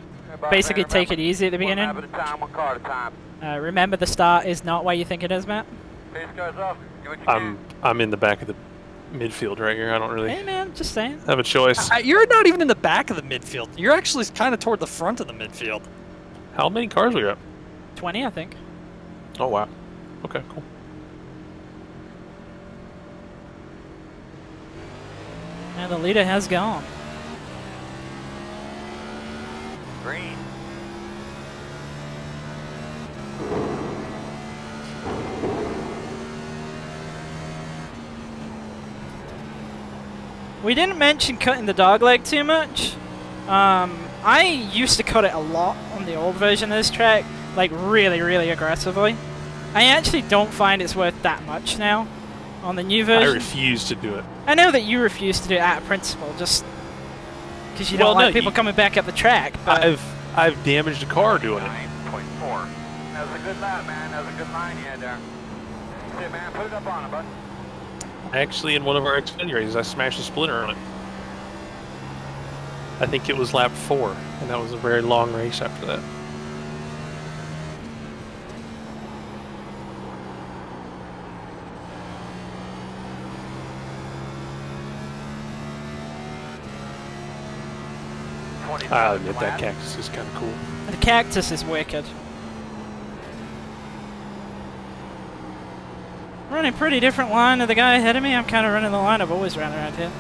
basically Remember, take it easy at the one beginning. lap at a time, one car at a time. Remember, the start is not where you think it is, Matt. Pace cars off. Do what you I'm in the back of the midfield right here. I don't really Hey, man, just saying. have a choice. You're not even in the back of the midfield. You're actually kind of toward the front of the midfield. How many cars we got? 20, I think. Oh, wow. Okay, cool. And the leader has gone. Green. We didn't mention cutting the dog leg too much. I used to cut it a lot on the old version of this track, like really, really aggressively. I actually don't find it's worth that much now on the new I version. refuse to do it. I know that you refuse to do it out of principle, just because you don't Well, like no, people coming back up the track. But I've damaged a car doing it. 9.4. That was a good lap, man. That was a good line you had there. That's it, man. Put it up on it, bud. Actually, in one of our Xfinity races, I smashed a splitter on it. I think it was lap 4, and that was a very long race after that. I'll admit that cactus is kind of cool. the cactus is wicked. Running pretty different line to the guy ahead of me. I'm kind of running the line I've always ran around here.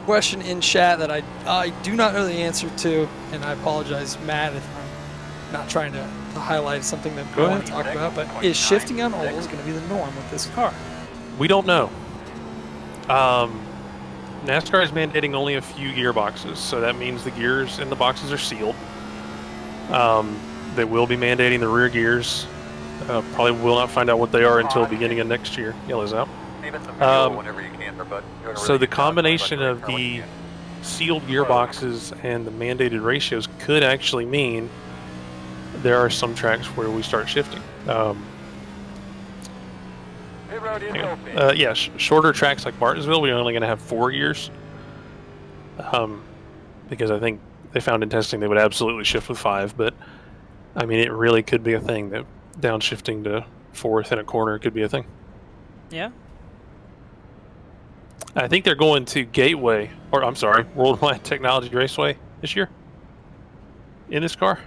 Question in chat that I do not know the answer to, and I apologize, Matt, if I'm not trying to highlight something that we Go want to talk about, but is shifting on holes going to be the norm with this car? We don't know. NASCAR is mandating only a few gearboxes, so that means the gears in the boxes are sealed. They will be mandating the rear gears. Probably will not find out what they are until the beginning of next year. Yellow's out. Even the middle whenever you can, but So the combination of the sealed gearboxes and the mandated ratios could actually mean there are some tracks where we start shifting. Pit road is open. Yeah, shorter tracks like Martinsville, we're only going to have 4 gears. because I think they found in testing they would absolutely shift with 5. But I mean, it really could be a thing that downshifting to 4th in a corner could be a thing. Yeah. I think they're going to Gateway, or I'm sorry, Worldwide Technology Raceway this year in this car.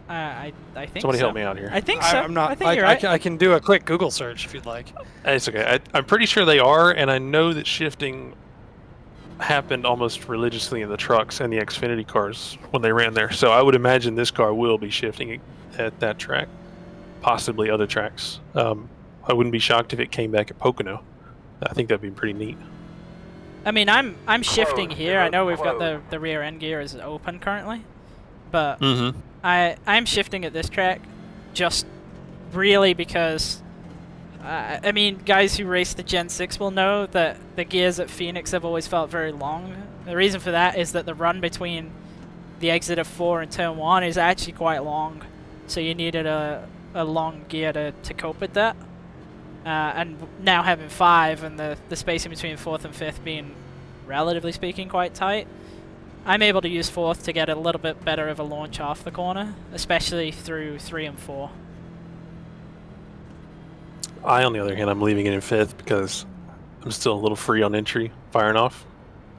I think Somebody so. help me out here. I think so. I'm not. I think you're right. I can do a quick Google search if you'd like. It's okay. I'm pretty sure they are, and I know that shifting happened almost religiously in the trucks and the Xfinity cars when they ran there. So I would imagine this car will be shifting at that track, possibly other tracks. I wouldn't be shocked if it came back at Pocono. I think that'd be pretty neat. I mean, I'm shifting here. I know we've got the rear end gear is open currently, but I'm shifting at this track just really because I mean, guys who race the Gen 6 will know that the gears at Phoenix have always felt very long. The reason for that is that the run between the exit of 4 and turn 1 is actually quite long, so you needed a long gear to cope with that. And now having 5 and the spacing between 4th and 5th being, relatively speaking, quite tight, I'm able to use 4th to get a little bit better of a launch off the corner, especially through 3 and 4. On the other hand, I'm leaving it in 5th because I'm still a little free on entry firing off,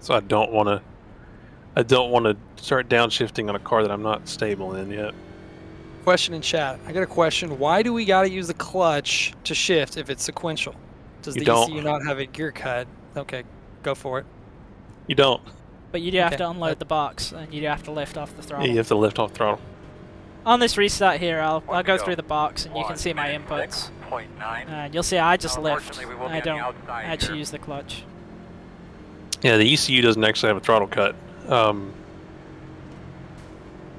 so I don't want to start downshifting on a car that I'm not stable in yet. Question in chat. I got a question. Why do we got to use the clutch to shift if it's sequential? Does the ECU not have a gear cut? Okay, go for it. You don't. But you do have to unload the box, and you do have to lift off the throttle. Yeah, you have to lift off the throttle. On this restart here, I'll go through the box, and you can see my inputs. You'll see I just lift. I don't actually use the clutch. Yeah, the ECU doesn't actually have a throttle cut.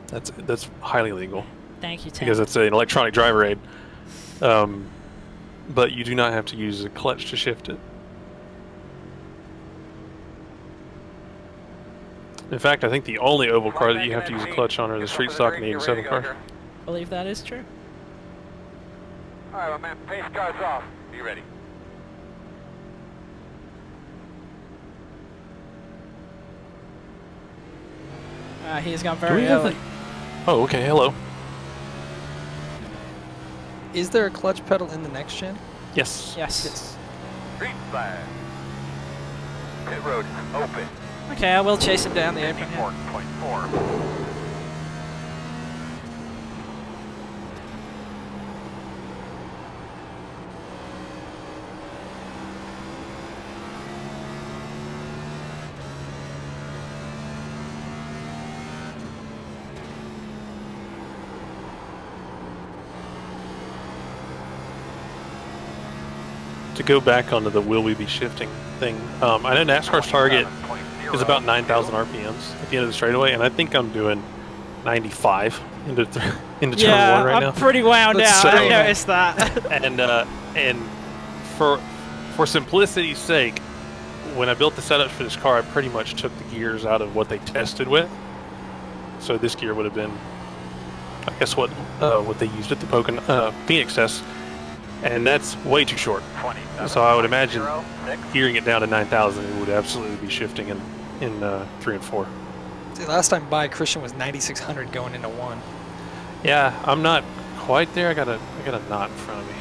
That's highly illegal. Thank you, Tim. Because it's an electronic driver aid. But you do not have to use a clutch to shift it. In fact, I think the only oval car that you have to use a clutch on are the street stock and the 87 car. I believe that is true. Alright, my man, pace car's off. Be ready. He's gone very early. Oh, okay, hello. Is there a clutch pedal in the Next Gen? Yes. Yes. Green flag. Pit road open. Okay, I will chase him down the apron here. 54.4. To go back onto the will we be shifting thing, I know NASCAR's target is about 9,000 RPMs at the end of the straightaway, and I think I'm doing 95 into turn 1 right now. I'm pretty wound out. So, I noticed that. and for simplicity's sake, when I built the setups for this car, I pretty much took the gears out of what they tested with. So this gear would have been, I guess, what they used at the Phoenix test. And that's way too short. So I would imagine gearing it down to 9,000, it would absolutely be shifting in 3 and 4. See, last time by, Christian was 9,600 going into 1. Yeah, I'm not quite there. I got a knot in front of me.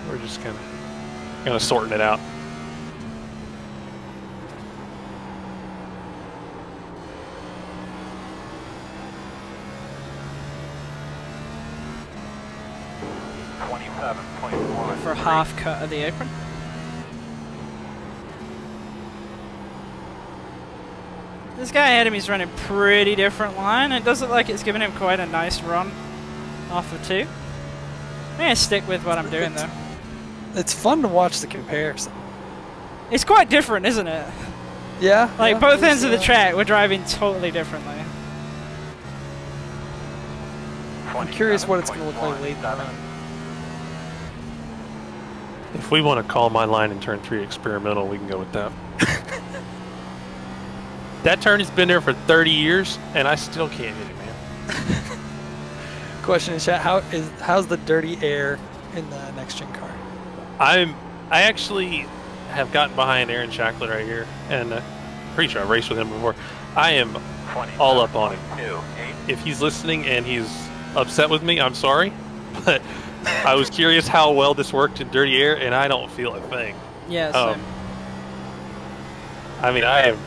We're just kind of sorting it out. For half cut of the apron. This guy ahead of me is running pretty different line. It does look like it's giving him quite a nice run off of 2. I'm going to stick with what I'm doing though. It's fun to watch the comparison. It's quite different, isn't it? Yeah. Like yeah, both ends of the track, we're driving totally differently. I'm curious what it's going to look like late in the run. If we want to call my line in turn 3 experimental, we can go with that. That turn has been there for 30 years, and I still can't hit it, man. Question in chat: how's the dirty air in the Next Gen car? I actually have gotten behind Aaron Shackler right here, and pretty sure I've raced with him before. I am all up on him. If he's listening and he's upset with me, I'm sorry, but I was curious how well this worked in dirty air, and I don't feel a thing. Yeah, same. I mean, I am.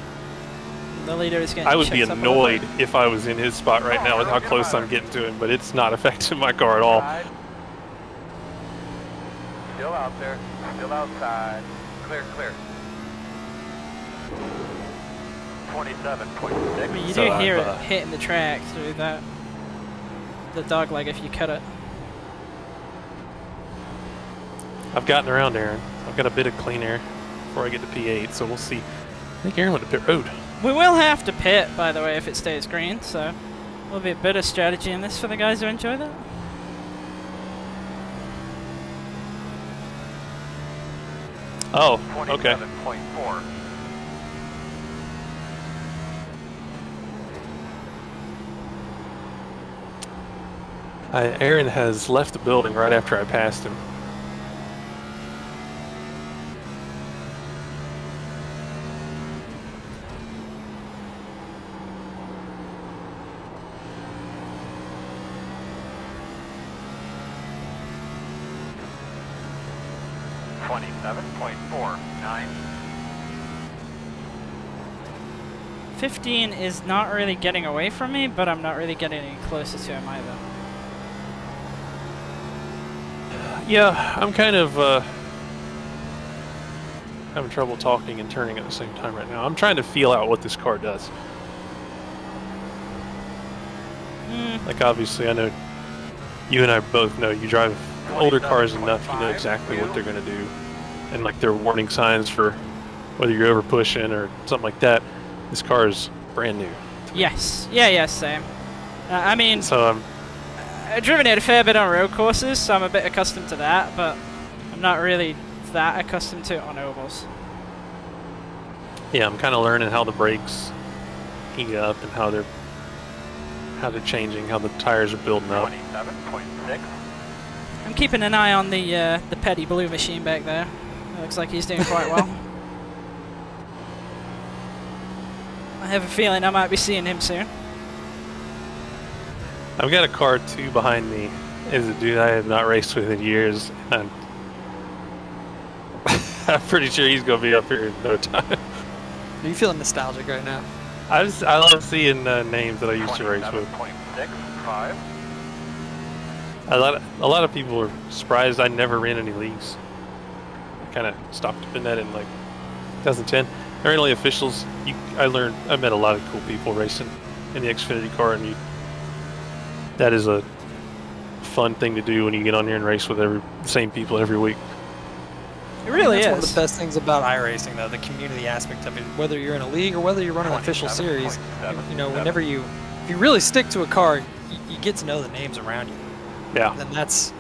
The leader is getting I would be checked up a annoyed little bit. if I was in his spot right now with how close I'm getting to him, but it's not affecting my car at all. Still out there. Still outside. Clear, clear. 27.6. I mean, you So do hear I've, it hitting the track through the dog leg if you cut it. I've gotten around Aaron. I've got a bit of clean air before I get to P8, so we'll see. I think Aaron went to pit road. We will have to pit, by the way, if it stays green, so there'll be a bit of strategy in this for the guys who enjoy that. Oh, okay. 27.4. Aaron has left the building right after I passed him. .49. 15 is not really getting away from me, but I'm not really getting any closer to him either. Yeah, I'm kind of having trouble talking and turning at the same time right now. I'm trying to feel out what this car does. Like, obviously, I know you and I both know you drive older cars enough, you know exactly what they're going to do. And, like, their warning signs for whether you're over pushing or something like that. This car is brand new. Yes. Yeah, same. I mean, So I've driven it a fair bit on road courses, so I'm a bit accustomed to that, but I'm not really that accustomed to it on ovals. yeah, I'm kind of learning how the brakes heat up and how they're changing, how the tires are building up. 27.6. I'm keeping an eye on the petty blue machine back there. It looks like he's doing quite well. I have a feeling I might be seeing him soon. I've got a car 2 behind me. Is a dude I have not raced with in years, and I'm pretty sure he's going to be up here in no time. Are you feeling nostalgic right now? I love seeing names that I used to race with. 27.65. A lot of people are surprised I never ran any leagues. I kind of stopped doing that in like 2010. I ran only officials. I met a lot of cool people racing in the Xfinity car, and that is a fun thing to do when you get on here and race with the same people every week. It really That's is. one of the best things about iRacing, though, the community aspect of it. Whether you're in a league or whether you're running an official series, you know, if you really stick to a car, you get to know the names around you. Yeah. And that's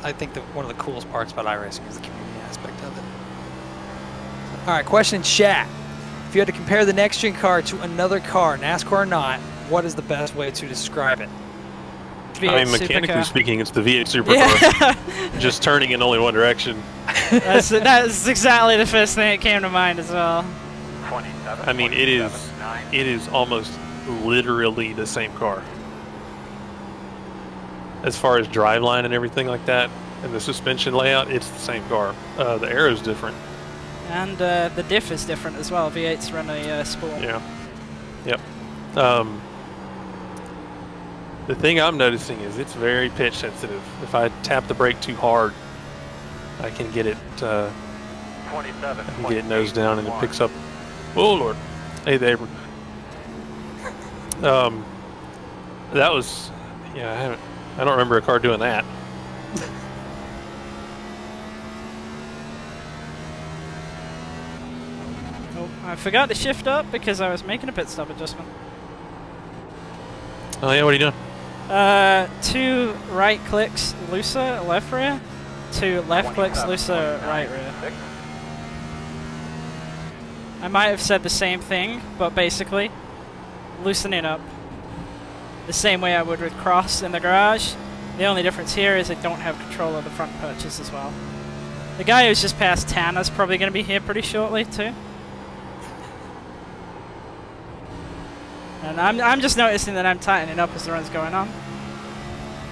I think one of the coolest parts about iRacing is the community aspect of it. All right, question in chat. If you had to compare the Next Gen car to another car, NASCAR or not, what is the best way to describe it? I mean, mechanically speaking, it's the V8 Supercar, just turning in only one direction. That's exactly the first thing that came to mind as well. I mean, it is almost literally the same car. As far as driveline and everything like that, and the suspension layout, it's the same car. The aero's different. And the diff is different as well. V8s run a spool. Yeah. Yep. The thing I'm noticing is it's very pitch sensitive. If I tap the brake too hard, I can get it. I can get it nose down, and it picks up. Oh Lord! Hey there. That was. Yeah, I don't remember a car doing that. Oh, I forgot to shift up because I was making a pit stop adjustment. Oh yeah, what are you doing? 2 right clicks looser left rear, 2 left clicks looser right rear. I might have said the same thing, but basically, loosening up the same way I would with cross in the garage. The only difference here is I don't have control of the front purchase as well. The guy who's just passed Tanner's probably going to be here pretty shortly too. And I'm just noticing that I'm tightening up as the run's going on.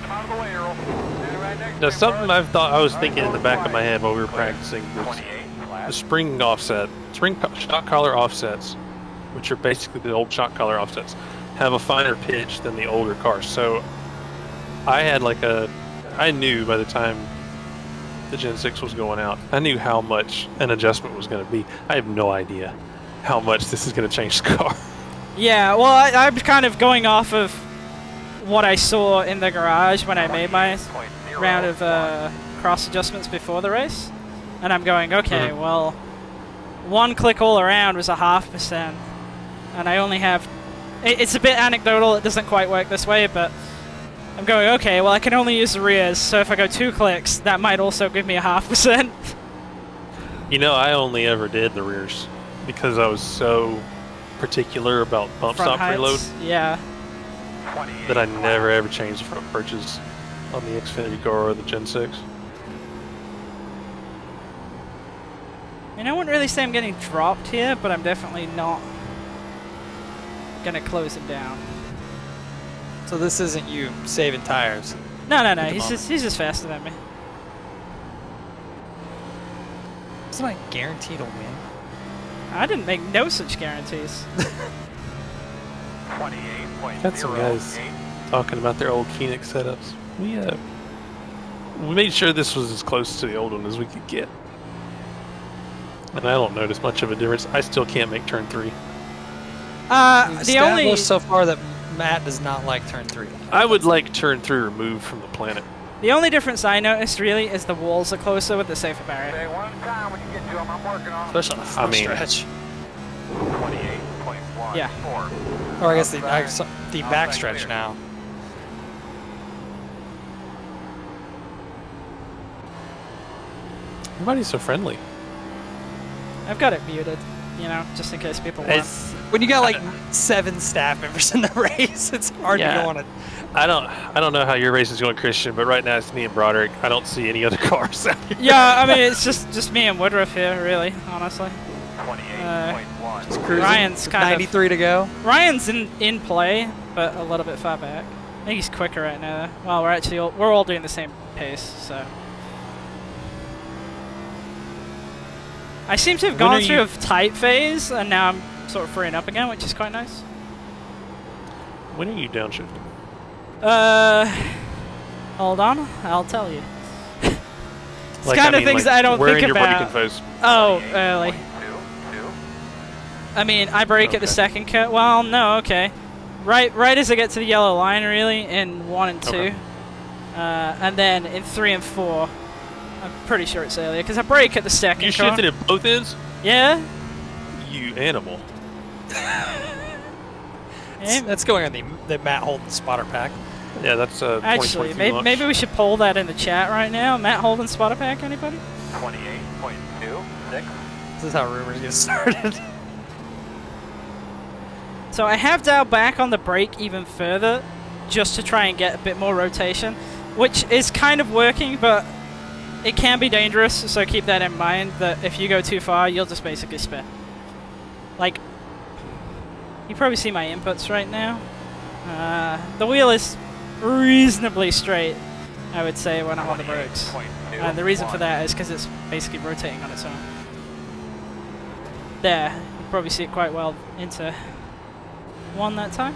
Out of the way, Earl. Stand right next to Now, him, something Buzz. I was thinking in the back of my head while we were Clear. practicing was 28, the flat. spring shock collar offsets, which are basically the old shock collar offsets, have a finer pitch than the older cars. So I had I knew by the time the Gen 6 was going out, I knew how much an adjustment was going to be. I have no idea how much this is going to change the car. Yeah, well, I'm kind of going off of what I saw in the garage when I made my 28.0. round of cross adjustments before the race. And I'm going, okay, well, 1 click all around was 0.5%. And I only have... It's a bit anecdotal, it doesn't quite work this way, but I'm going, okay, well, I can only use the rears, so if I go 2 clicks, that might also give me 0.5%. You know, I only ever did the rears because I was so particular about bump Front stop heights, preload yeah. that I never ever changed the front perches on the Xfinity car or the Gen 6. I wouldn't really say I'm getting dropped here, but I'm definitely not gonna close him down. So this isn't you saving tires. No, At the he's moment. just faster than me. Isn't I guaranteed to win? I didn't make no such guarantees. 28.08. Got some guys talking about their old Phoenix setups. We made sure this was as close to the old one as we could get. And I don't notice much of a difference. I still can't make turn 3. We've The only established so far that Matt does not like turn 3. I would like turn 3 removed from the planet. difference I noticed really is the walls are closer with the safety barrier. Say one time when you get to him, I'm working on Especially on the front stretch. 28.14. Yeah. Or I guess the backstretch now. Everybody's so friendly. I've got it muted, just in case people want. When you got like 7 staff members in the race, it's hard to go on it. I don't know how your race is going, Christian, but right now it's me and Broderick. I don't see any other cars out here. Yeah, I mean it's just me and Woodruff here, really, honestly. 28.1. Just cruising. Ryan's kind of 93 to go. Ryan's in play, but a little bit far back. I think he's quicker right now. Well, we're all doing the same pace, so. I seem to have gone through a tight phase, and now I'm sort of freeing up again, which is quite nice. When are you downshifting? Hold on, I'll tell you. It's Like, kind of things that I don't where think in your about. braking phase? Oh, early. 2. I mean, I brake at the Okay. second cut. Well, no, okay. Right as I get to the yellow line, really, in 1 and 2. Okay. And then in 3 and 4, I'm pretty sure it's earlier, because I brake at the second You car. shifted at both ends? Yeah? You animal. Yeah. That's going on the Matt Holden spotter pack. Yeah, that's Actually, 2023 launch. maybe we should pull that in the chat right now. Matt Holden spotter pack, anybody? 28.26. This is how rumors get started. So I have dialed back on the brake even further, just to try and get a bit more rotation, which is kind of working, but it can be dangerous, so keep that in mind, that if you go too far, you'll just basically spin. Like, you probably see my inputs right now. The wheel is reasonably straight, I would say, when I'm on the brakes. 28.2. And the reason for that is because it's basically rotating on its own. There, you probably see it quite well into 1 that time.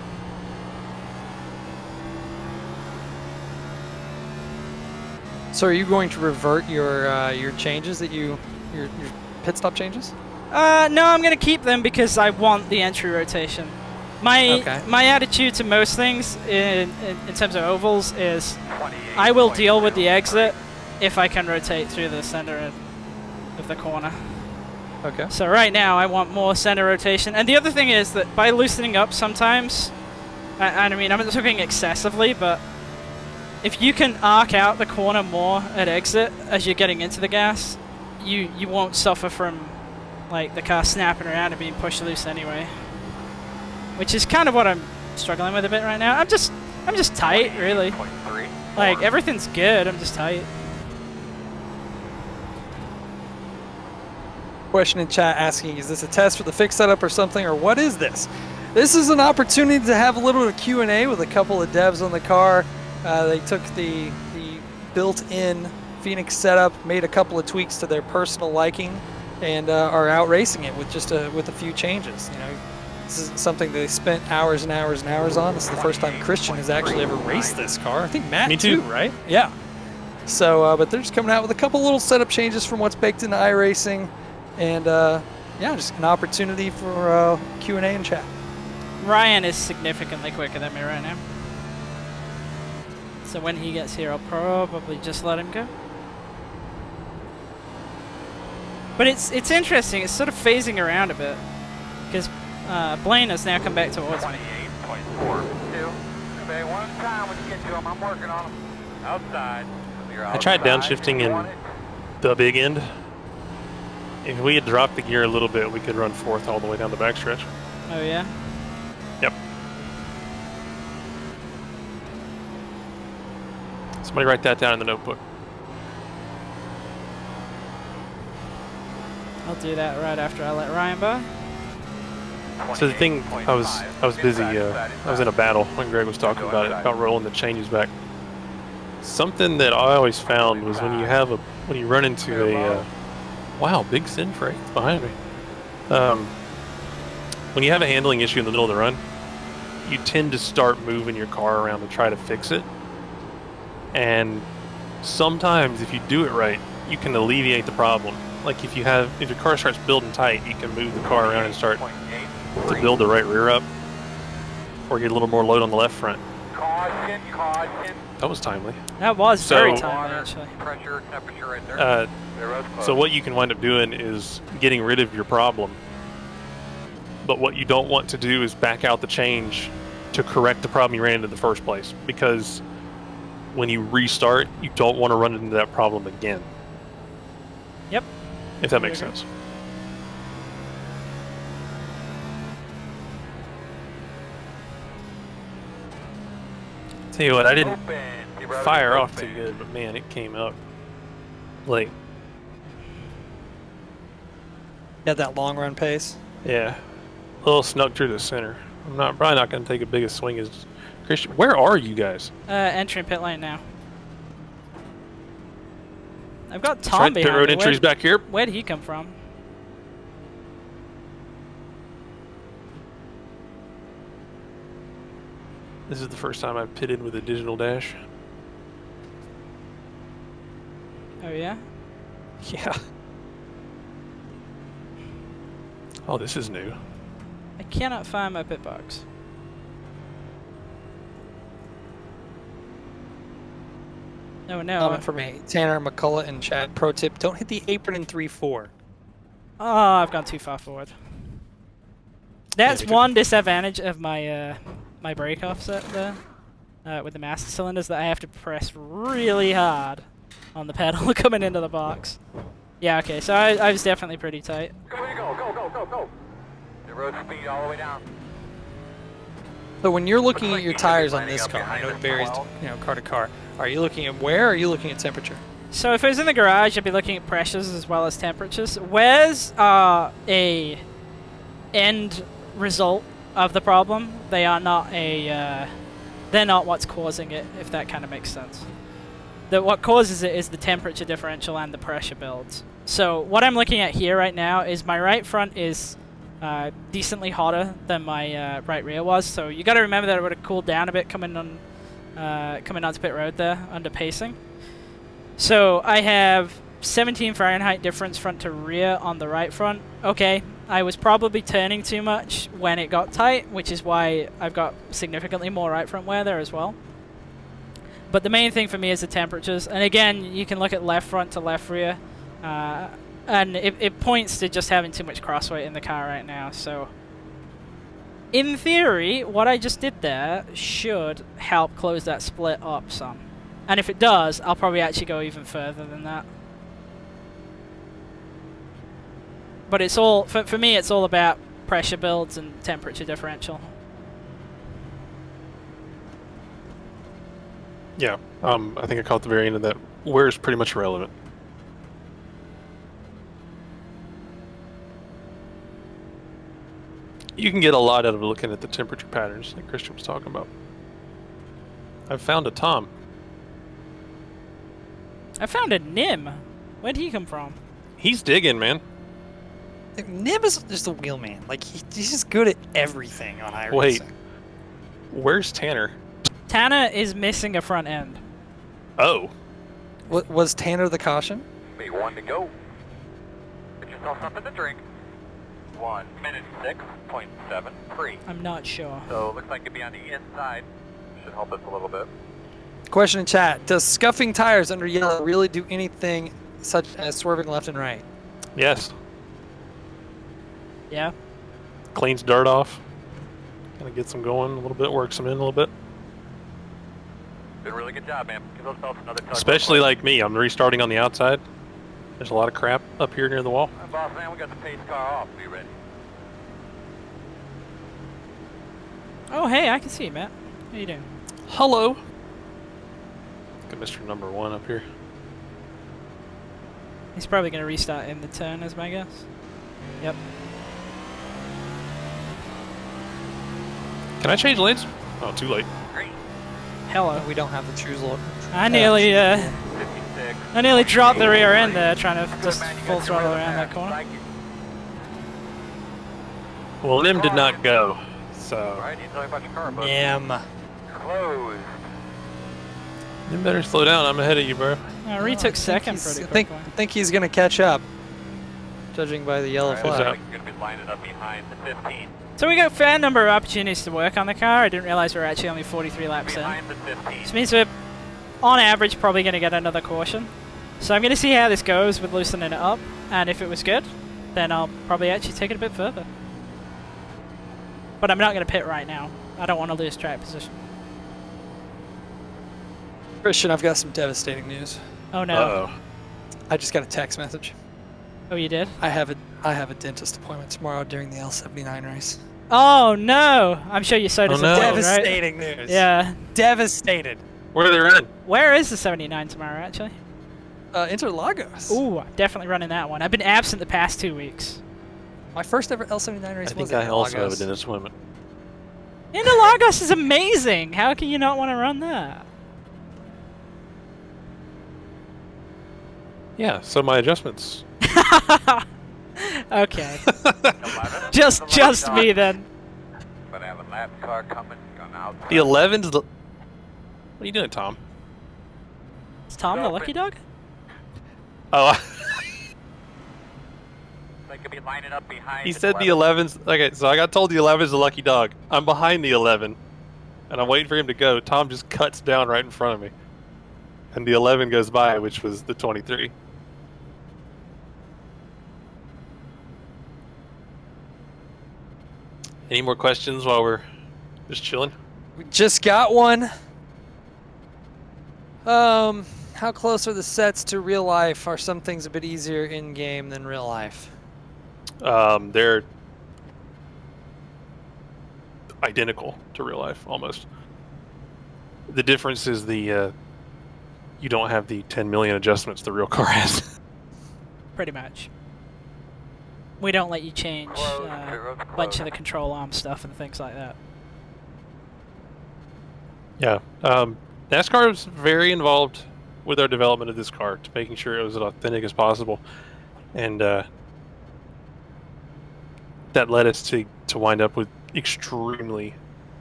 So are you going to revert your changes that your pit stop changes? No, I'm gonna keep them because I want the entry rotation. My attitude to most things in terms of ovals is I will deal with the exit if I can rotate through the center of the corner. Okay. So right now I want more center rotation. And the other thing is that by loosening up sometimes, and I mean I'm not talking excessively, but if you can arc out the corner more at exit as you're getting into the gas, you won't suffer from like the car snapping around and being pushed loose anyway. Which is kind of what I'm struggling with a bit right now. I'm just tight, really. 28.3. Like everything's good, I'm just tight. Question in chat asking, is this a test for the fixed setup or something, or what is this? This is an opportunity to have a little bit of Q&A with a couple of devs on the car. They took the built-in Phoenix setup, made a couple of tweaks to their personal liking, and are out racing it with with a few changes. You know, this is something they spent hours and hours and hours on. This is the first time Christian has actually ever raced this car. I think Matt Me too. right? Yeah. So, but they're just coming out with a couple little setup changes from what's baked into iRacing, and yeah, just an opportunity for Q&A and chat. Ryan is significantly quicker than me right now. So when he gets here, I'll probably just let him go. But it's interesting. It's sort of phasing around a bit because Blaine has now come back towards me. 28.42. Stay one time when you get to him. I'm working on him. Outside. I tried downshifting in the big end. If we had dropped the gear a little bit, we could run fourth all the way down the backstretch. Oh yeah. Yep. Somebody write that down in the notebook. I'll do that right after I let Ryan by. So the thing, I was busy. I was in a battle when Greg was talking about it, about rolling the changes back. Something that I always found was when you run into a wow, big sin freight behind me. When you have a handling issue in the middle of the run, you tend to start moving your car around to try to fix it. And sometimes if you do it right, you can alleviate the problem. Like if your car starts building tight, you can move the car around and start to build the right rear up, or get a little more load on the left front. Caution. That was timely. That was very So- timely, actually. Pressure, temperature right there. So what you can wind up doing is getting rid of your problem. But what you don't want to do is back out the change to correct the problem you ran into in the first place. Because when you restart, you don't want to run into that problem again. Yep. If that makes sense. Tell you what, I didn't fire off too good, but man, it came up late. Had that long run pace. Yeah, a little snuck through the center. I'm probably not going to take a big a swing as Christian. Where are you guys? Entering pit lane now. I've got Tom Right, pit behind road me. entries back here. Where'd he come from? This is the first time I've pitted with a digital dash. Oh yeah? Yeah. Oh, this is new. I cannot find my pit box. Oh no. Comment for me. Tanner McCullough in chat. Pro tip, don't hit the apron in 3-4. Oh, I've gone too far forward. That's me too. one disadvantage of my my brake offset there. With the master cylinders, that I have to press really hard on the pedal coming into the box. Yeah, okay, so I was definitely pretty tight. Go. The road speed all the way down. So when you're looking at your tires on this car, I know it varies, car to car. Are you looking at wear, or are you looking at temperature? So if it was in the garage, I'd be looking at pressures as well as temperatures. Wears are a end result of the problem. They are not they're not what's causing it, if that kind of makes sense. What causes it is the temperature differential and the pressure builds. So what I'm looking at here right now is my right front is decently hotter than my right rear was. So you got to remember that it would have cooled down a bit coming onto pit road there under pacing. So I have 17 Fahrenheit difference front to rear on the right front. Okay, I was probably turning too much when it got tight, which is why I've got significantly more right front wear there as well. But the main thing for me is the temperatures. And again, you can look at left front to left rear. And it points to just having too much crossweight in the car right now. So in theory, what I just did there should help close that split up some. And if it does, I'll probably actually go even further than that. But it's all, for me, it's all about pressure builds and temperature differential. Yeah, I think I caught the very end of that. Where is pretty much irrelevant. You can get a lot out of looking at the temperature patterns that Christian was talking about. I've found a Tom. I found a Nim. Where'd he come from? He's digging, man. Nib is just a wheelman. Like he's just good at everything on iRacing. Wait. Where's Tanner? Tanner is missing a front end. Oh. Was Tanner the caution? Be one to go. Get yourself something to drink. 1 minute 6.73. I'm not sure. So it looks like it'd be on the inside. Should help us a little bit. Question in chat: does scuffing tires under yellow really do anything such as swerving left and right? Yes. Yeah. Cleans dirt off. Kind of gets them going a little bit, works them in a little bit. Did a really good job, man. Give yourself another touch. Especially like me, I'm restarting on the outside. There's a lot of crap up here near the wall. Boss man, we got the pace car off. Be ready. Oh, hey, I can see you, Matt. How you doing? Hello. Look at Mr. Number 1 up here. He's probably going to restart in the turn, is my guess. Yep. Can I change lanes? Oh, too late. Great. Hello. We don't have the choose look. I nearly, 56. I nearly dropped the rear end there, trying to Good, just man, you full got throttle your around that pass. corner. Like it. Well, Lim did not go, so All right, you tell me about your car, bud. Yam. Closed. Lim better slow down. I'm ahead of you, bro. Retook second pretty I quickly. think he's gonna catch up, judging by the yellow All right, flag. that? looks like you're gonna be lining up behind the 15. So we got a fair number of opportunities to work on the car. I didn't realize we were actually only 43 laps in. Behind the 15. Which means we're, on average, probably going to get another caution. So I'm going to see how this goes with loosening it up. And if it was good, then I'll probably actually take it a bit further. But I'm not going to pit right now. I don't want to lose track position. Christian, I've got some devastating news. Oh no. Uh-oh. I just got a text message. Oh, you did? I have a dentist appointment tomorrow during the L79 race. Oh no! I'm sure you're so Oh, no. disappointed, right? Devastating news. Yeah. Devastated. Where are they running? Where is the 79 tomorrow, actually? Interlagos. Ooh, definitely running that one. I've been absent the past 2 weeks. My first ever L79 race I was think I also have a Interlagos. dentist appointment. Interlagos is amazing! How can you not want to run that? Yeah, so my adjustments. Okay. 11. just me then. Gonna have a lap car coming. Going out. The 11's the... What are you doing, Tom? Is Tom the lucky dog? Oh, They could be lining up behind. he said the 11's... Okay, so I got told the 11's the lucky dog. I'm behind the 11, and I'm waiting for him to go. Tom just cuts down right in front of me. And the 11 goes by, which was the 23. Any more questions while we're just chilling? We just got one. How close are the sets to real life? Are some things a bit easier in game than real life? They're identical to real life, almost. The difference is the you don't have the 10 million adjustments the real car has. Pretty much. We don't let you change a bunch of the control arm stuff and things like that. Yeah. NASCAR was very involved with our development of this car, to making sure it was as authentic as possible. And that led us to wind up with extremely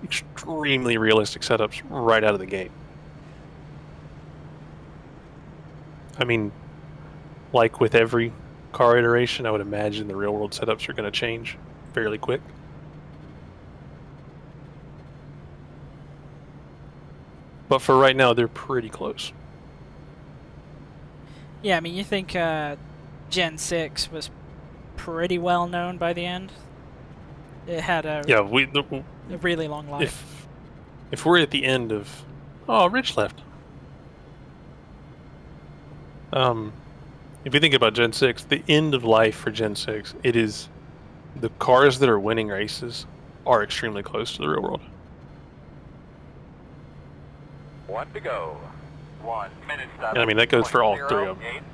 realistic setups right out of the gate. I mean, like with every car iteration, I would imagine the real world setups are going to change fairly quick. But for right now, they're pretty close. Yeah, I mean, you think Gen 6 was pretty well known by the end? It had a, Yeah, a really long life. if we're at the end of... Oh, Rich left. If you think about Gen 6, the end of life for Gen 6, it is... The cars that are winning races are extremely close to the real world. 1 to go. 1 minute. And I mean, that goes for all three of them.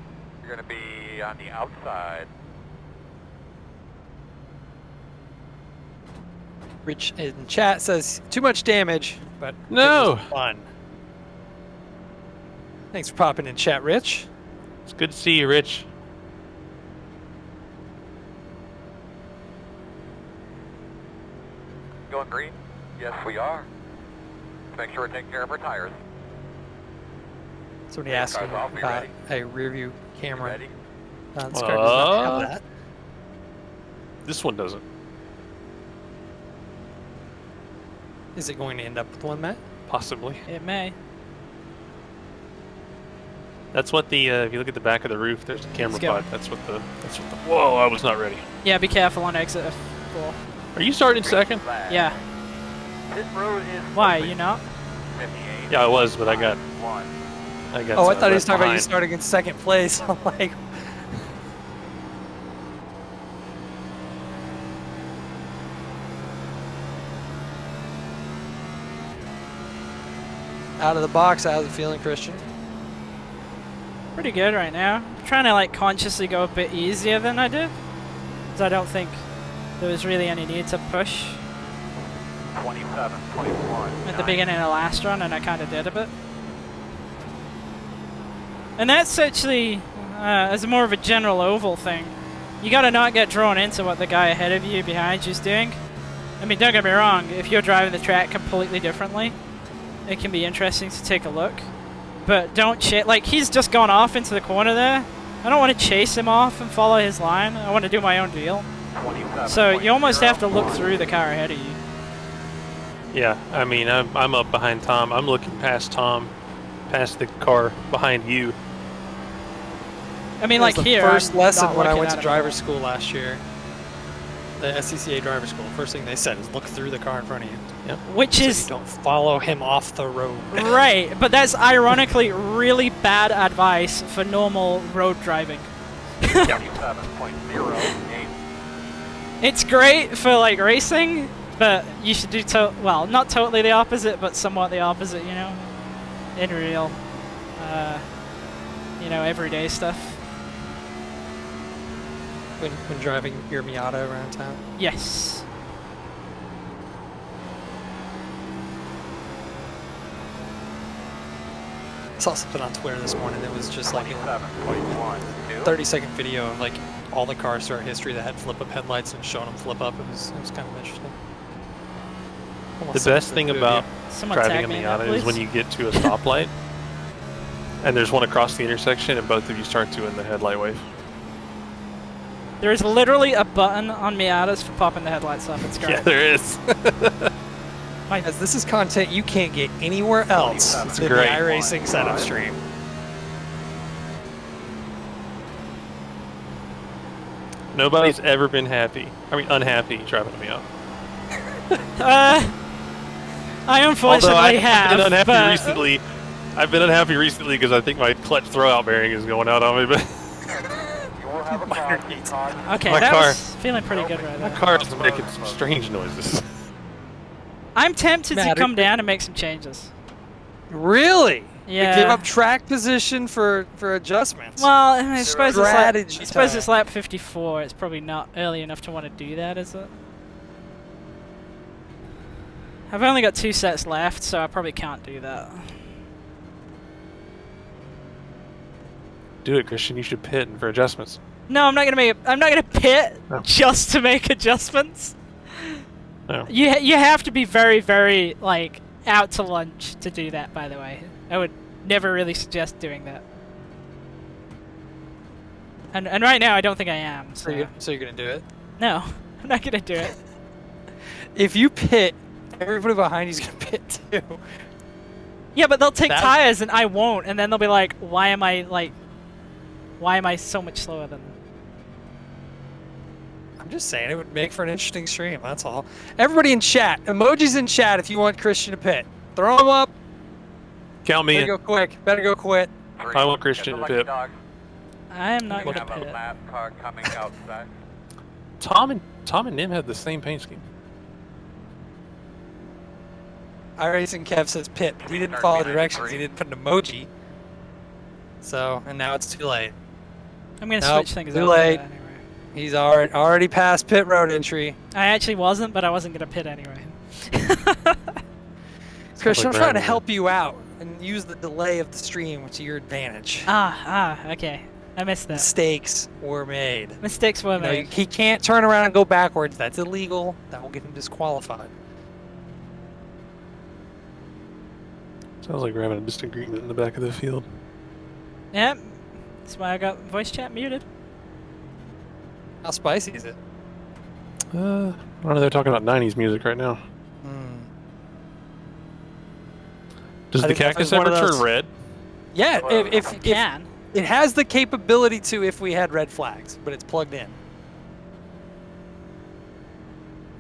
You're gonna be on the outside. Rich in chat says too much damage, but No. it was fun. Thanks for popping in chat, Rich. It's good to see you, Rich. Going green? Yes, we are. Make sure we're taking care of our tires. Somebody Yeah, asking cars off, be about ready. a rear view You camera. ready? This car does not have that. This one doesn't. Is it going to end up with one, Matt? Possibly. It may. That's what the if you look at the back of the roof, there's a camera Let's go. pod. That's what the. Whoa! I was not ready. Yeah, be careful on exit F4. Are you starting second? Flag. Yeah. This road is Why, open. you not? 58. Yeah, I was, but I got. One. I got. Oh, I thought he was left talking about you behind. starting in second place. I'm like, out of the box, how's it feeling, Christian? Pretty good right now. I'm trying to like consciously go a bit easier than I did. Because I don't think there was really any need to push 27, 21. at the beginning of the last run, and I kind of did a bit. And that's actually, as more of a general oval thing, you gotta not get drawn into what the guy ahead of you, behind you is doing. I mean, don't get me wrong, if you're driving the track completely differently, it can be interesting to take a look. But don't like, he's just gone off into the corner there. I don't want to chase him off and follow his line. I want to do my own deal. 27, So you almost have to look 21. through the car ahead of you. Yeah, I mean, I'm up behind Tom. I'm looking past Tom, past the car behind you. I mean, It was like the here. first I'm lesson not when I looking went at to him. driver's school last year. The SCCA driver school. First thing they said is look through the car in front of you. Which So is you don't follow him off the road. right, but that's ironically really bad advice for normal road driving. 27.08. It's great for like racing, but you should do well, not totally the opposite, but somewhat the opposite, you know, in real, you know, everyday stuff. When driving your Miata around town. Yes. I saw something on Twitter this morning. It was just like a 27.12. 30-second video of like all the cars throughout history that had flip-up headlights and showing them flip up. It was kind of interesting. The best thing about Someone driving tag a me in that, Miata is when please. you get to a stoplight, and there's one across the intersection, and both of you start doing the headlight wave. There is literally a button on Miatas for popping the headlights off. It's great. Yeah, there is. As this is content you can't get anywhere else It's than great. the iRacing setup stream. Nobody's ever been happy. I mean, unhappy driving a Miata. I unfortunately Although I've have, been unhappy but recently. I've been unhappy recently because I think my clutch throwout bearing is going out on me. But You will have a Minor crossing needs. card. okay, my that car- was feeling pretty good right my there. car is making some strange noises. I'm tempted to Matt, come down and make some changes. Really? Yeah. They give up track position for adjustments. Well, I suppose Strategy it's time. lap 54. It's probably not early enough to want to do that, is it? I've only got 2 sets left, so I probably can't do that. Do it, Christian. You should pit for adjustments. No, I'm not gonna pit No. just to make adjustments. No. You have to be very, very like out to lunch to do that. By the way, I would never really suggest doing that. And right now I don't think I am. So you're gonna do it? No, I'm not gonna do it. If you pit, everybody behind you's gonna pit too. Yeah, but they'll take That's- tires and I won't, and then they'll be like, why am I so much slower than them? I'm just saying it would make for an interesting stream. That's all. Everybody in chat, emojis in chat if you want Christian to pit. Throw them up. Count me Better in. go quick. Better go quit. I want Christian to pit. I am not We gonna have a pit. lap car coming outside. Tom and Nim have the same paint scheme. iRacing Kev says pit, but he didn't Start follow behind directions. He three. didn't put an emoji. So, and now it's too late. I'm gonna Nope, switch things too up. late. Anyway. He's already past pit road entry. I actually wasn't, but I wasn't gonna pit anyway. Christian, I'm like trying to that, help you out and use the delay of the stream to your advantage. Okay. I missed that. Mistakes were made. Mistakes were You know, made. he can't turn around and go backwards. That's illegal. That will get him disqualified. Sounds like we're having a disagreement in the back of the field. Yep. That's why I got voice chat muted. How spicy is it? I don't know. They're talking about 90s music right now. Hmm. Does I the think cactus that's one ever of turn those- red? Yeah, You if can. it has the capability to if we had red flags, but it's plugged in.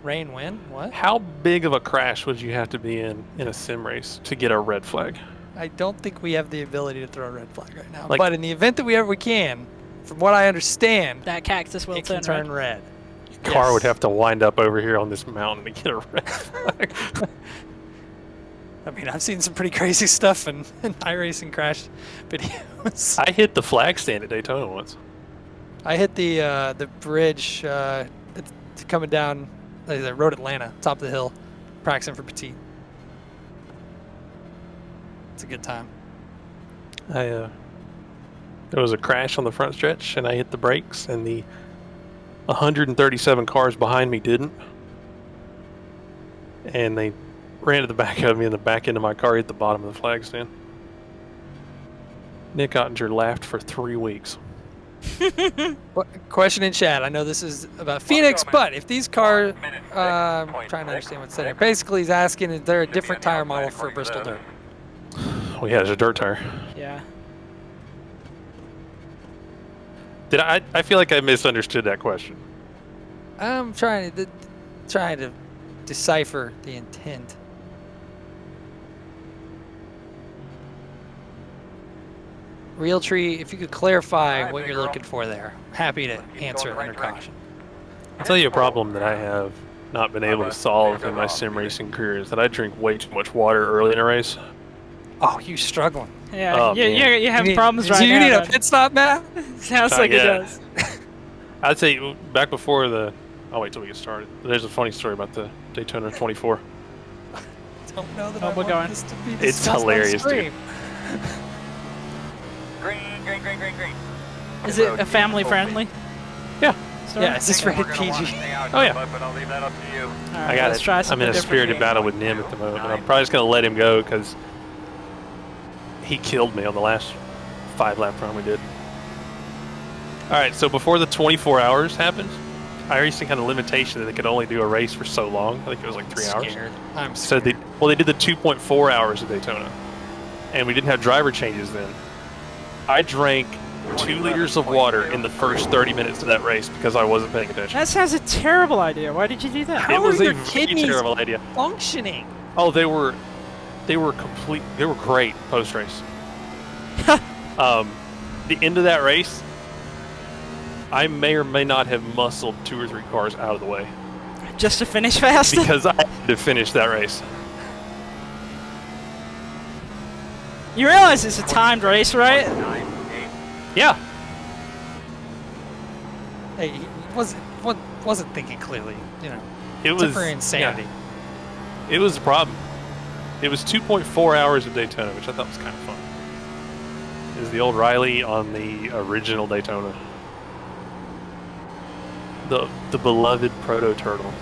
Rain, win? What? How big of a crash would you have to be in a sim race to get a red flag? I don't think we have the ability to throw a red flag right now. Like- But in the event that we can, from what I understand, That cactus will it can turn turn red. red. Car would Yes. have to wind up over here on this mountain to get a red flag. I mean, I've seen some pretty crazy stuff in iRacing crash videos. I hit the flag stand at Daytona once. I hit the bridge it's coming down the Road Atlanta, top of the hill, practicing for Petit. It's a good time. There was a crash on the front stretch, and I hit the brakes, and the 137 cars behind me didn't. And they ran to the back of me, and the back end of my car hit the bottom of the flag stand. Nick Ottinger laughed for 3 weeks. Question in chat. I know this is about Phoenix, man. but if these cars, Minute six, I'm point trying to six, understand what's said here. six. Basically, he's asking, is there a Should be different on the tire outside model for according to Bristol this. Dirt? Well, yeah, it's a dirt tire. Yeah. I feel like I misunderstood that question. I'm trying to decipher the intent. Realtree, if you could clarify Alright, what big you're girl. looking for there. Happy to Keep answer it going the under right caution. I'll tell you a problem that I have not been able to solve in my sim racing career is that I drink way too much water early in a race. Oh, you struggling. Yeah. Oh, man. You have You need- problems do right you now. need a man. pit stop, Matt? Sounds Not like it yet. does. I'd say back before the... I'll wait till we get started. There's a funny story about the Daytona 24. Don't know that Oh, I we're want going. this to be It's discussed on hilarious, dude. stream. Green, green, green, green, green. Is it a family friendly? Yeah. Yeah, is this We're rated gonna wanna PG? stay out Oh, here, yeah. But I'll leave that up to you. Alright, I got let's it. try I'm something in a different. spirited battle with Nim at the moment, but I'm probably just going to let him go because he killed me on the last 5-lap run we did. Alright, so before the 24 hours happened, iRacing had a limitation that they could only do a race for so long. I think it was like 3 hours. Scared. I'm So scared. they did the 2.4 hours of Daytona, and we didn't have driver changes then. I drank 2 liters of water in the first 30 minutes of that race because I wasn't paying attention. That sounds a terrible idea. Why did you do that? How It was are a your very kidneys terrible idea. functioning? Oh, they were great post race. The end of that race, I may or may not have muscled 2 or 3 cars out of the way Just to finish fast? because I had to finish that race. You realize it's a timed race, right? 9, 8. Yeah, Hey, he wasn't thinking clearly. You know, it was temporary insanity. yeah, it was a problem. It was 2.4 hours of Daytona, which I thought was kind of fun. It was the old Riley on the original Daytona. The beloved Proto Turtle.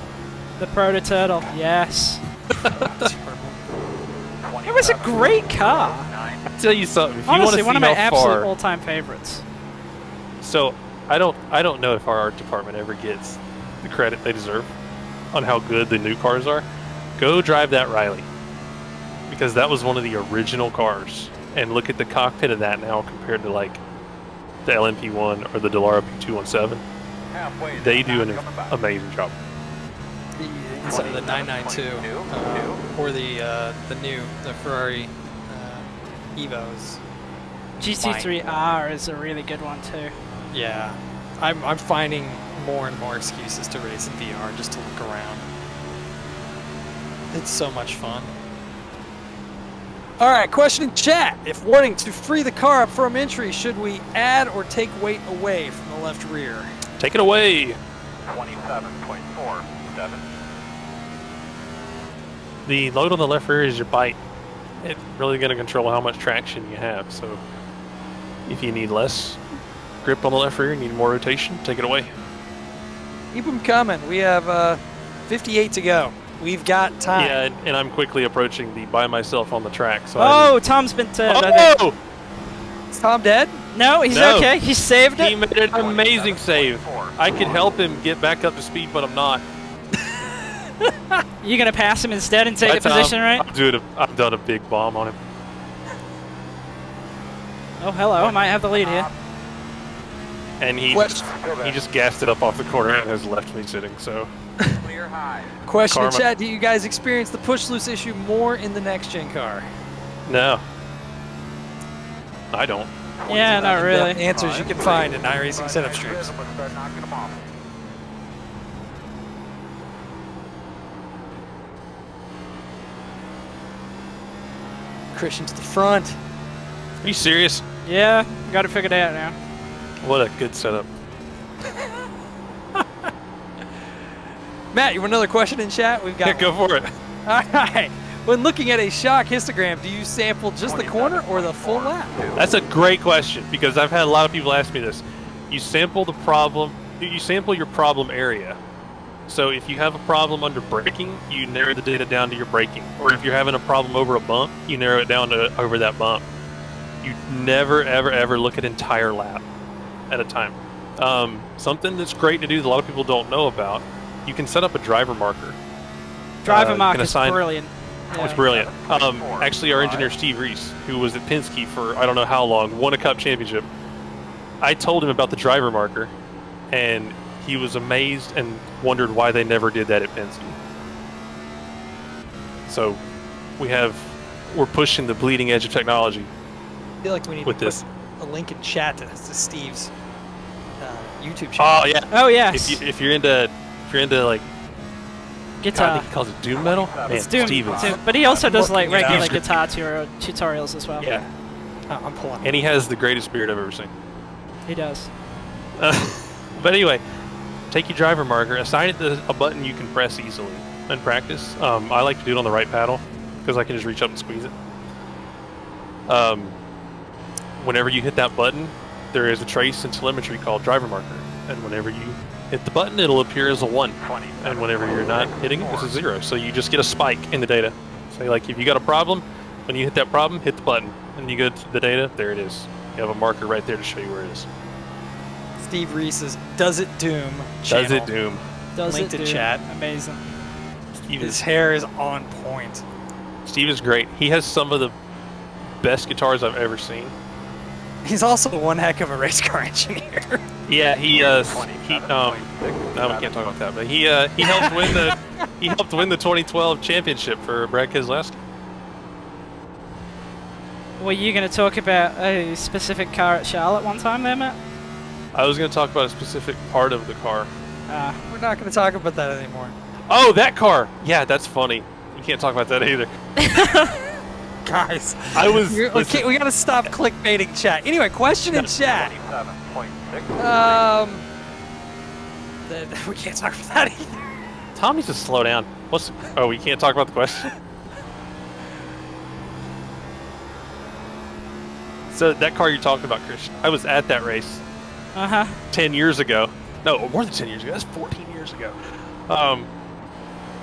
The Proto Turtle, yes. It was a great car. 9. I'll tell you something. If you Honestly, want one to of see my how absolute far, all-time favorites. so I don't know if our art department ever gets the credit they deserve on how good the new cars are. Go drive that Riley, because that was one of the original cars, and look at the cockpit of that now compared to like the LMP1 or the Dallara P217. Halfway. They do an Coming back. amazing job. Instead of the 992 or the Ferrari Evos. GT3R is a really good one too. Yeah, I'm finding more and more excuses to race in VR just to look around. It's so much fun. All right, question in chat. If wanting to free the car up from entry, should we add or take weight away from the left rear? Take it away. 27.47. The load on the left rear is your bite. It's really going to control how much traction you have. So if you need less grip on the left rear, you need more rotation, take it away. Keep them coming. We have 58 to go. We've got time. Yeah, and I'm quickly approaching the by myself on the track. So Oh, Tom's been turned. I think. oh! Is Tom dead? No, he's No. okay. He saved He it. made an amazing save. I could help him get back up to speed, but I'm not. You gonna pass him instead and take That's the how position, right? I've done a big bomb on him. Oh, hello. I might have the lead here. And he just gassed it up off the corner and has left me sitting, so. Clear high. Question in Karma. chat, do you guys experience the push loose issue more in the next gen car? No. I don't. Yeah, not The really. answers you can find in iRacing setup streams. Start knocking them off. Christian to the front. Are you serious? Yeah, got it figured out now. What a good setup. Matt, you want another question in chat? We've got Yeah, go for it. All right. When looking at a shock histogram, do you sample just the corner or the full lap? That's a great question because I've had a lot of people ask me this. You sample the problem, you sample your problem area. So if you have a problem under braking, you narrow the data down to your braking. Or if you're having a problem over a bump, you narrow it down to over that bump. You never, ever, ever look at entire lap at a time. Something that's great to do that a lot of people don't know about, you can set up a driver marker. Driver you mark can is assign- brilliant. It's brilliant. Actually, our engineer Steve Reese, who was at Penske for I don't know how long, won a Cup championship. I told him about the driver marker, and he was amazed and wondered why they never did that at Penske. So, we're pushing the bleeding edge of technology I feel like we need with to this. put a link in chat to Steve's YouTube channel. Oh yeah. Oh yes. If you're into like God, I Guitar. think he calls it Doom metal. Man, It's Doom, Steve is- Doom. But he also does like looking it regular up. guitar tutorials as well. Yeah, I'm pulling. and he has the greatest beard I've ever seen. He does. But anyway, take your driver marker, assign it to a button you can press easily in practice. I like to do it on the right paddle because I can just reach up and squeeze it. Whenever you hit that button, there is a trace in telemetry called driver marker, and whenever you hit the button, it'll appear as a 1, and whenever you're not hitting it, it's a 0. So you just get a spike in the data. So like if you got a problem, when you hit that problem, hit the button, and you go to the data, there it is. You have a marker right there to show you where it is. Steve Reese's Does It Doom Does channel. it Doom? Does Link it to do. chat. Amazing. Steve His is, hair is on point. Steve is great. He has some of the best guitars I've ever seen. He's also one heck of a race car engineer. Yeah, he no, we can't talk about that. But he helped win the he helped win the 2012 championship for Brad Keselowski. Were you going to talk about a specific car at Charlotte one time there, Matt? I was going to talk about a specific part of the car. We're not going to talk about that anymore. Oh, that car! Yeah, that's funny. You can't talk about that either. Guys, I was. okay, listen, we got to stop clickbaiting chat. Anyway, question in chat. 27.6. We can't talk about that either. Tom needs to slow down. Oh, we can't talk about the question? So that car you're talking about, Christian, I was at that race Uh-huh. 10 years ago. No, more than 10 years ago. That's 14 years ago.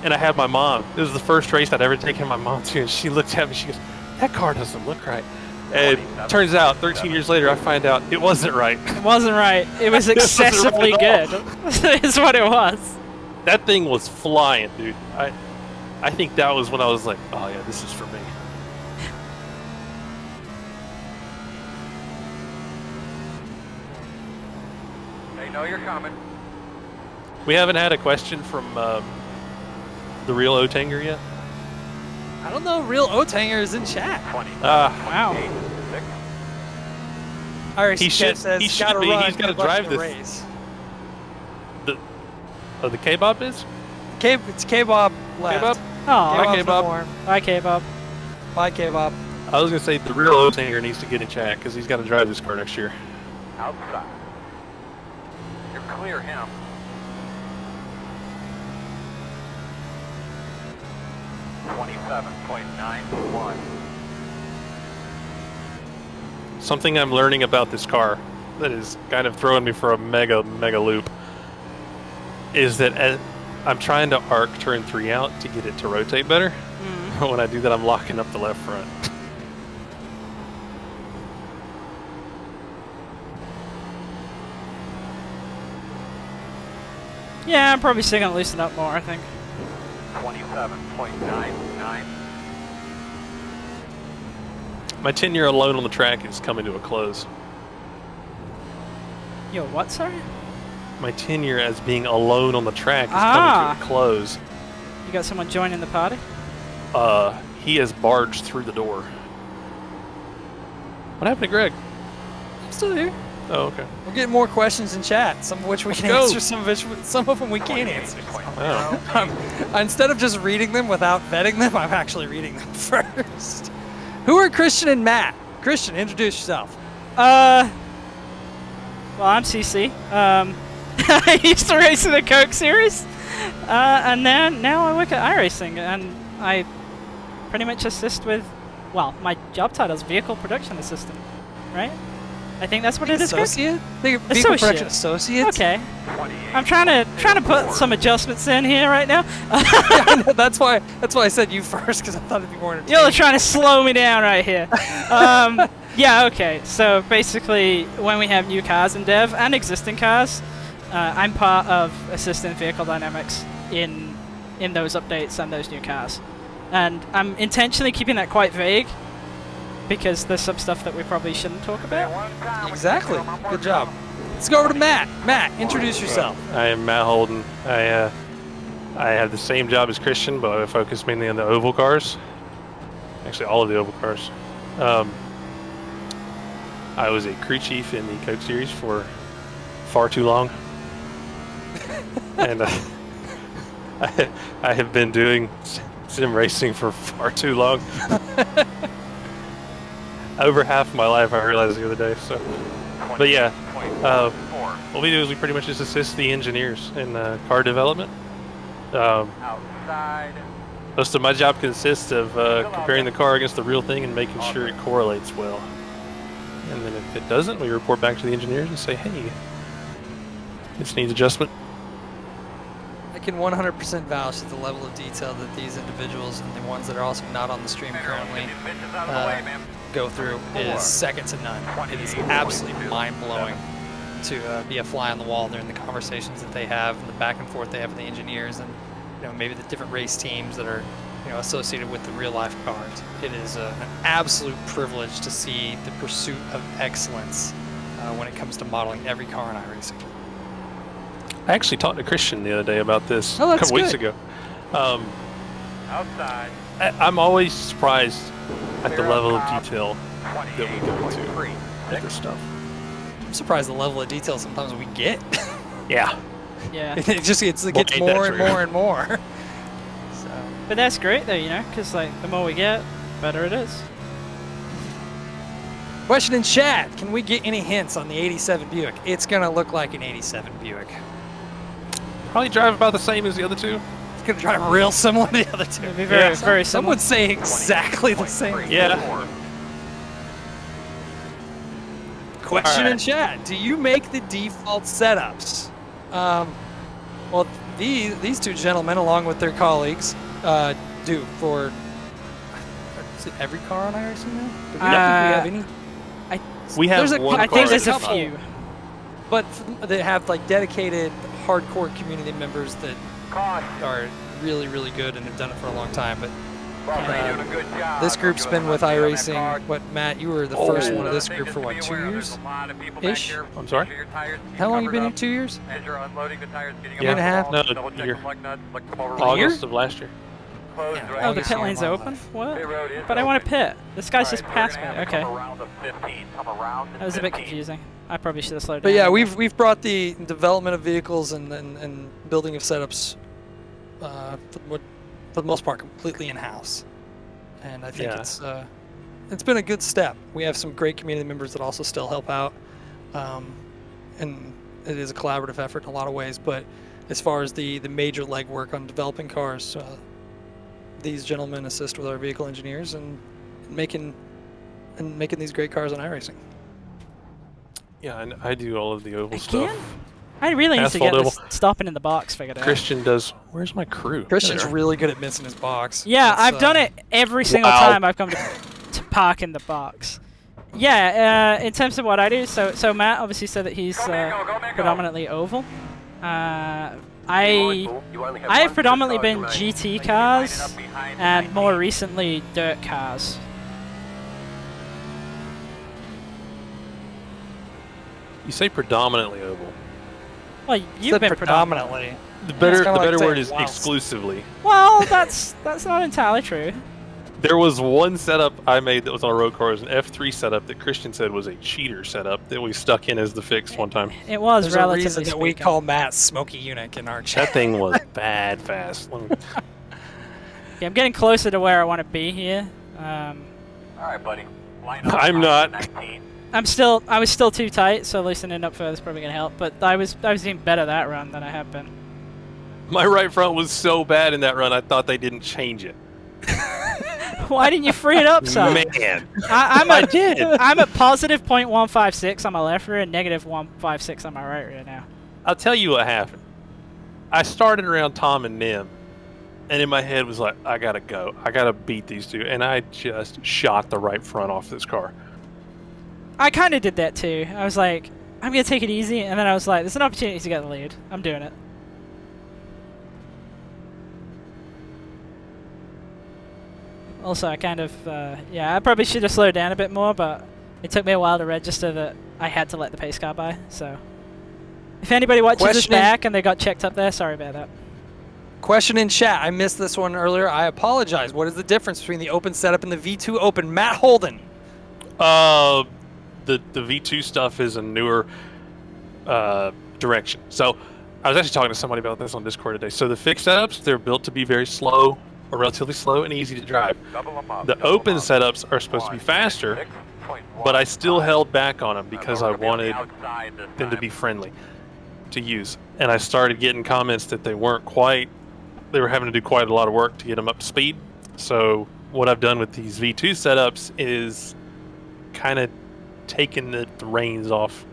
And I had my mom. It was the first race I'd ever taken my mom to, and she looked at me. She goes, "That car doesn't look right." And turns out, 13 years later, I find out it wasn't right. It wasn't right. It was It wasn't right excessively at good. Is what it was. That thing was flying, dude. I think that was when I was like, "Oh yeah, this is for me." They know you're coming. We haven't had a question from the real Otanger yet. I don't know. Real Otanger is in chat. 20. Wow. 6. All right, He should- says, he should gotta be. run, He's gotta good luck drive in the this. race. The K-Bob is? It's K-Bob left. K-Bob? Oh, K-Bob's K-Bob. no more. bye, K-Bob. Bye, K-Bob. I was gonna say the real Otanger needs to get in chat because he's got to drive this car next year. Outside. You're clear him. .91. Something I'm learning about this car that is kind of throwing me for a mega loop is that I'm trying to arc turn 3 out to get it to rotate better. But when I do that, I'm locking up the left front. Yeah, I'm probably still gonna loosen up more, I think. 27.99. My tenure alone on the track is coming to a close. Yo, what, sorry? My tenure as being alone on the track is coming to a close. You got someone joining the party? He has barged through the door. What happened to Greg? I'm still here. Oh, okay. We're getting more questions in chat. Some of which we can go. answer. Some of them we can't answer. Oh. Instead of just reading them without vetting them, I'm actually reading them first. Who are Christian and Matt? Christian, introduce yourself. Well, I'm CC. I used to race in the Coke series, and then now I work at iRacing, and I pretty much assist with, well, my job title is Vehicle Production Assistant, right? I think that's what it is. Associate? Vehicle Associate. Production Associate? Okay. I'm trying to put some adjustments in here right now. Yeah, I know, that's why I said you first, because I thought it'd be more entertaining. You're trying to slow me down right here. Yeah, okay. So basically, when we have new cars in dev and existing cars, I'm part of assisting vehicle dynamics in those updates and those new cars. And I'm intentionally keeping that quite vague because there's some stuff that we probably shouldn't talk about. Exactly. Good job. Let's go over to Matt. Matt, introduce yourself. I am Matt Holden. I have the same job as Christian, but I focus mainly on the oval cars. Actually, all of the oval cars. I was a crew chief in the Coke series for far too long. And I have been doing sim racing for far too long. Over half my life, I realized the other day. So, but yeah, what we do is we pretty much just assist the engineers in car development. Outside. Most of my job consists of comparing the car against the real thing and making sure it correlates well. And then if it doesn't, we report back to the engineers and say, hey, this needs adjustment. I can 100% vouch that the level of detail that these individuals and the ones that are also not on the stream currently go through is second to none. It is absolutely mind-blowing to be a fly on the wall during the conversations that they have and the back and forth they have with the engineers and maybe the different race teams that are associated with the real-life cars. It is an absolute privilege to see the pursuit of excellence when it comes to modeling every car in iRacing. I actually talked to Christian the other day about this Oh, a that's couple weeks good. ago. Outside. I'm always surprised at the level of detail that we go into with this stuff. I'm surprised the level of detail sometimes we get. Yeah. Yeah. It just gets Well, ain't more that and true? more and more. So. But that's great though, because like the more we get, better it is. Question in chat, can we get any hints on the 87 Buick? It's gonna look like an 87 Buick. Probably drive about the same as the other two. It's gonna drive real similar to the other two. It'll be very, very Some similar. would say exactly the same. Yeah. Question All in right. chat, do you make the default setups? Well, these two gentlemen, along with their colleagues, do for is it every car on iRacing now? Do we don't think we have any? We have There's a one I car think there's a at top. few. But they have like dedicated hardcore community members that are really, really good and have done it for a long time. But this group's been with iRacing. What, Matt, you were the first one of this group for what, 2 years? Ish? I'm sorry? How long you been here? 2 years? As you're unloading the tires, getting Year and a half? No, double-check year. the plug nuts, look them over. August of last year. Closed Yeah. right Oh, the August pit year lane's of my open? life. What? Pit road is But I want to open. pit. This guy's just Alright, passed we're me. gonna have to Okay. come around the 15. Come around the That was a bit 15. confusing. I probably should have slowed But down. yeah, we've brought the development of vehicles and building of setups for the most part completely in-house, and I think Yeah. it's been a good step. We have some great community members that also still help out, and it is a collaborative effort in a lot of ways. But as far as the major legwork on developing cars, these gentlemen assist with our vehicle engineers and making these great cars on iRacing. Yeah, and I do all of the oval Again? stuff. I really need to Asphalt get oval. this stopping in the box figured out. Christian does. Where's my crew? Christian's There. really good at missing his box. Yeah, That's, I've done it every single Wow. time I've come to park in the box. Yeah, in terms of what I do, so Matt obviously said that he's predominantly oval. I've predominantly been GT cars and more recently dirt cars. You say predominantly oval. Well, you've Said been predominantly. The better kinda like saying word is whilst. exclusively. Well, that's not entirely true. There was one setup I made that was on a road car. It was an F3 setup that Christian said was a cheater setup that we stuck in as the fix one time. It was There's a relatively reason that we speaking. call Matt Smoky Eunuch in our chat. That thing was bad fast. Let me- Yeah, I'm getting closer to where I want to be here. All right, buddy. Line up I'm behind not. 19. I was still too tight, so loosening up further is probably gonna help. But I was even better that run than I have been. My right front was so bad in that run, I thought they didn't change it. Why didn't you free it up some? Man, I'm I at did. I'm at positive 0.156 on my left rear and negative 156 on my right rear now. I'll tell you what happened. I started around Tom and Nim, and in my head was like, I gotta go. I gotta beat these two. And I just shot the right front off this car. I kind of did that too. I was like, I'm gonna take it easy, and then I was like, there's an opportunity to get the lead. I'm doing it. Also, I kind of, yeah, I probably should have slowed down a bit more, but it took me a while to register that I had to let the pace car by, so. If anybody watches this Questioning- back and they got checked up there, sorry about that. Question in chat. I missed this one earlier. I apologize. What is the difference between the open setup and the V2 open? Matt Holden. The V2 stuff is a newer direction. So I was actually talking to somebody about this on Discord today. So the fixed setups, they're built to be very slow, or relatively slow and easy to drive. Double 'em up, The double 'em open up. setups are supposed to be faster, 6.1. but I still held back on them because We're I gonna be on the wanted outside this them to time. be friendly to use. And I started getting comments that they weren't quite, they were having to do quite a lot of work to get them up to speed. So what I've done with these V2 setups is kind of taking the reins off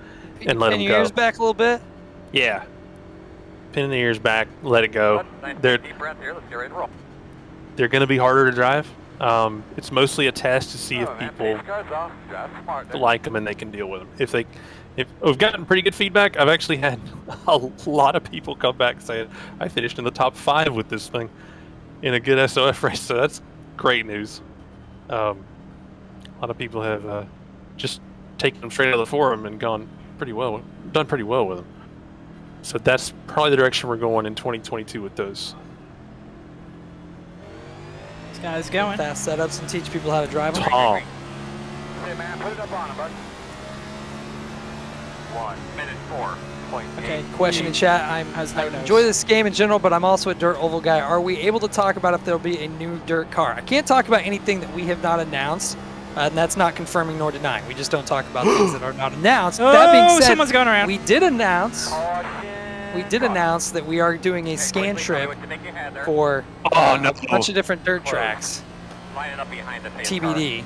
and let Pin them your go. ears back a little bit. Yeah. Pinning the ears back, let it go. Nice They're deep breath here. Let's get ready to roll. they're going to be harder to drive. It's mostly a test to see if Oh, man, people pace car's off. Drive smart there. like them and they can deal with them. If we've gotten pretty good feedback, I've actually had a lot of people come back saying I finished in the top 5 with this thing in a good SOF race. So that's great news. A lot of people have just taken them straight out of the forum and done pretty well with them. So that's probably the direction we're going in 2022 with those. This guy's going. Fast setups and teach people how to drive them. Tom, Hey, man, put it up on him, bud. 1 minute 4.8. Okay. Question in chat. How's I no nose? enjoy this game in general, but I'm also a dirt oval guy. Are we able to talk about if there'll be a new dirt car? I can't talk about anything that we have not announced, and that's not confirming nor denying. We just don't talk about things that are not announced. Oh, That being said, someone's going around. we did announce Caution. that we are doing a scan Quickly, tell me trip what you think you had there. for Oh, no. a bunch of different dirt tracks, Line it up behind the pace car. TBD.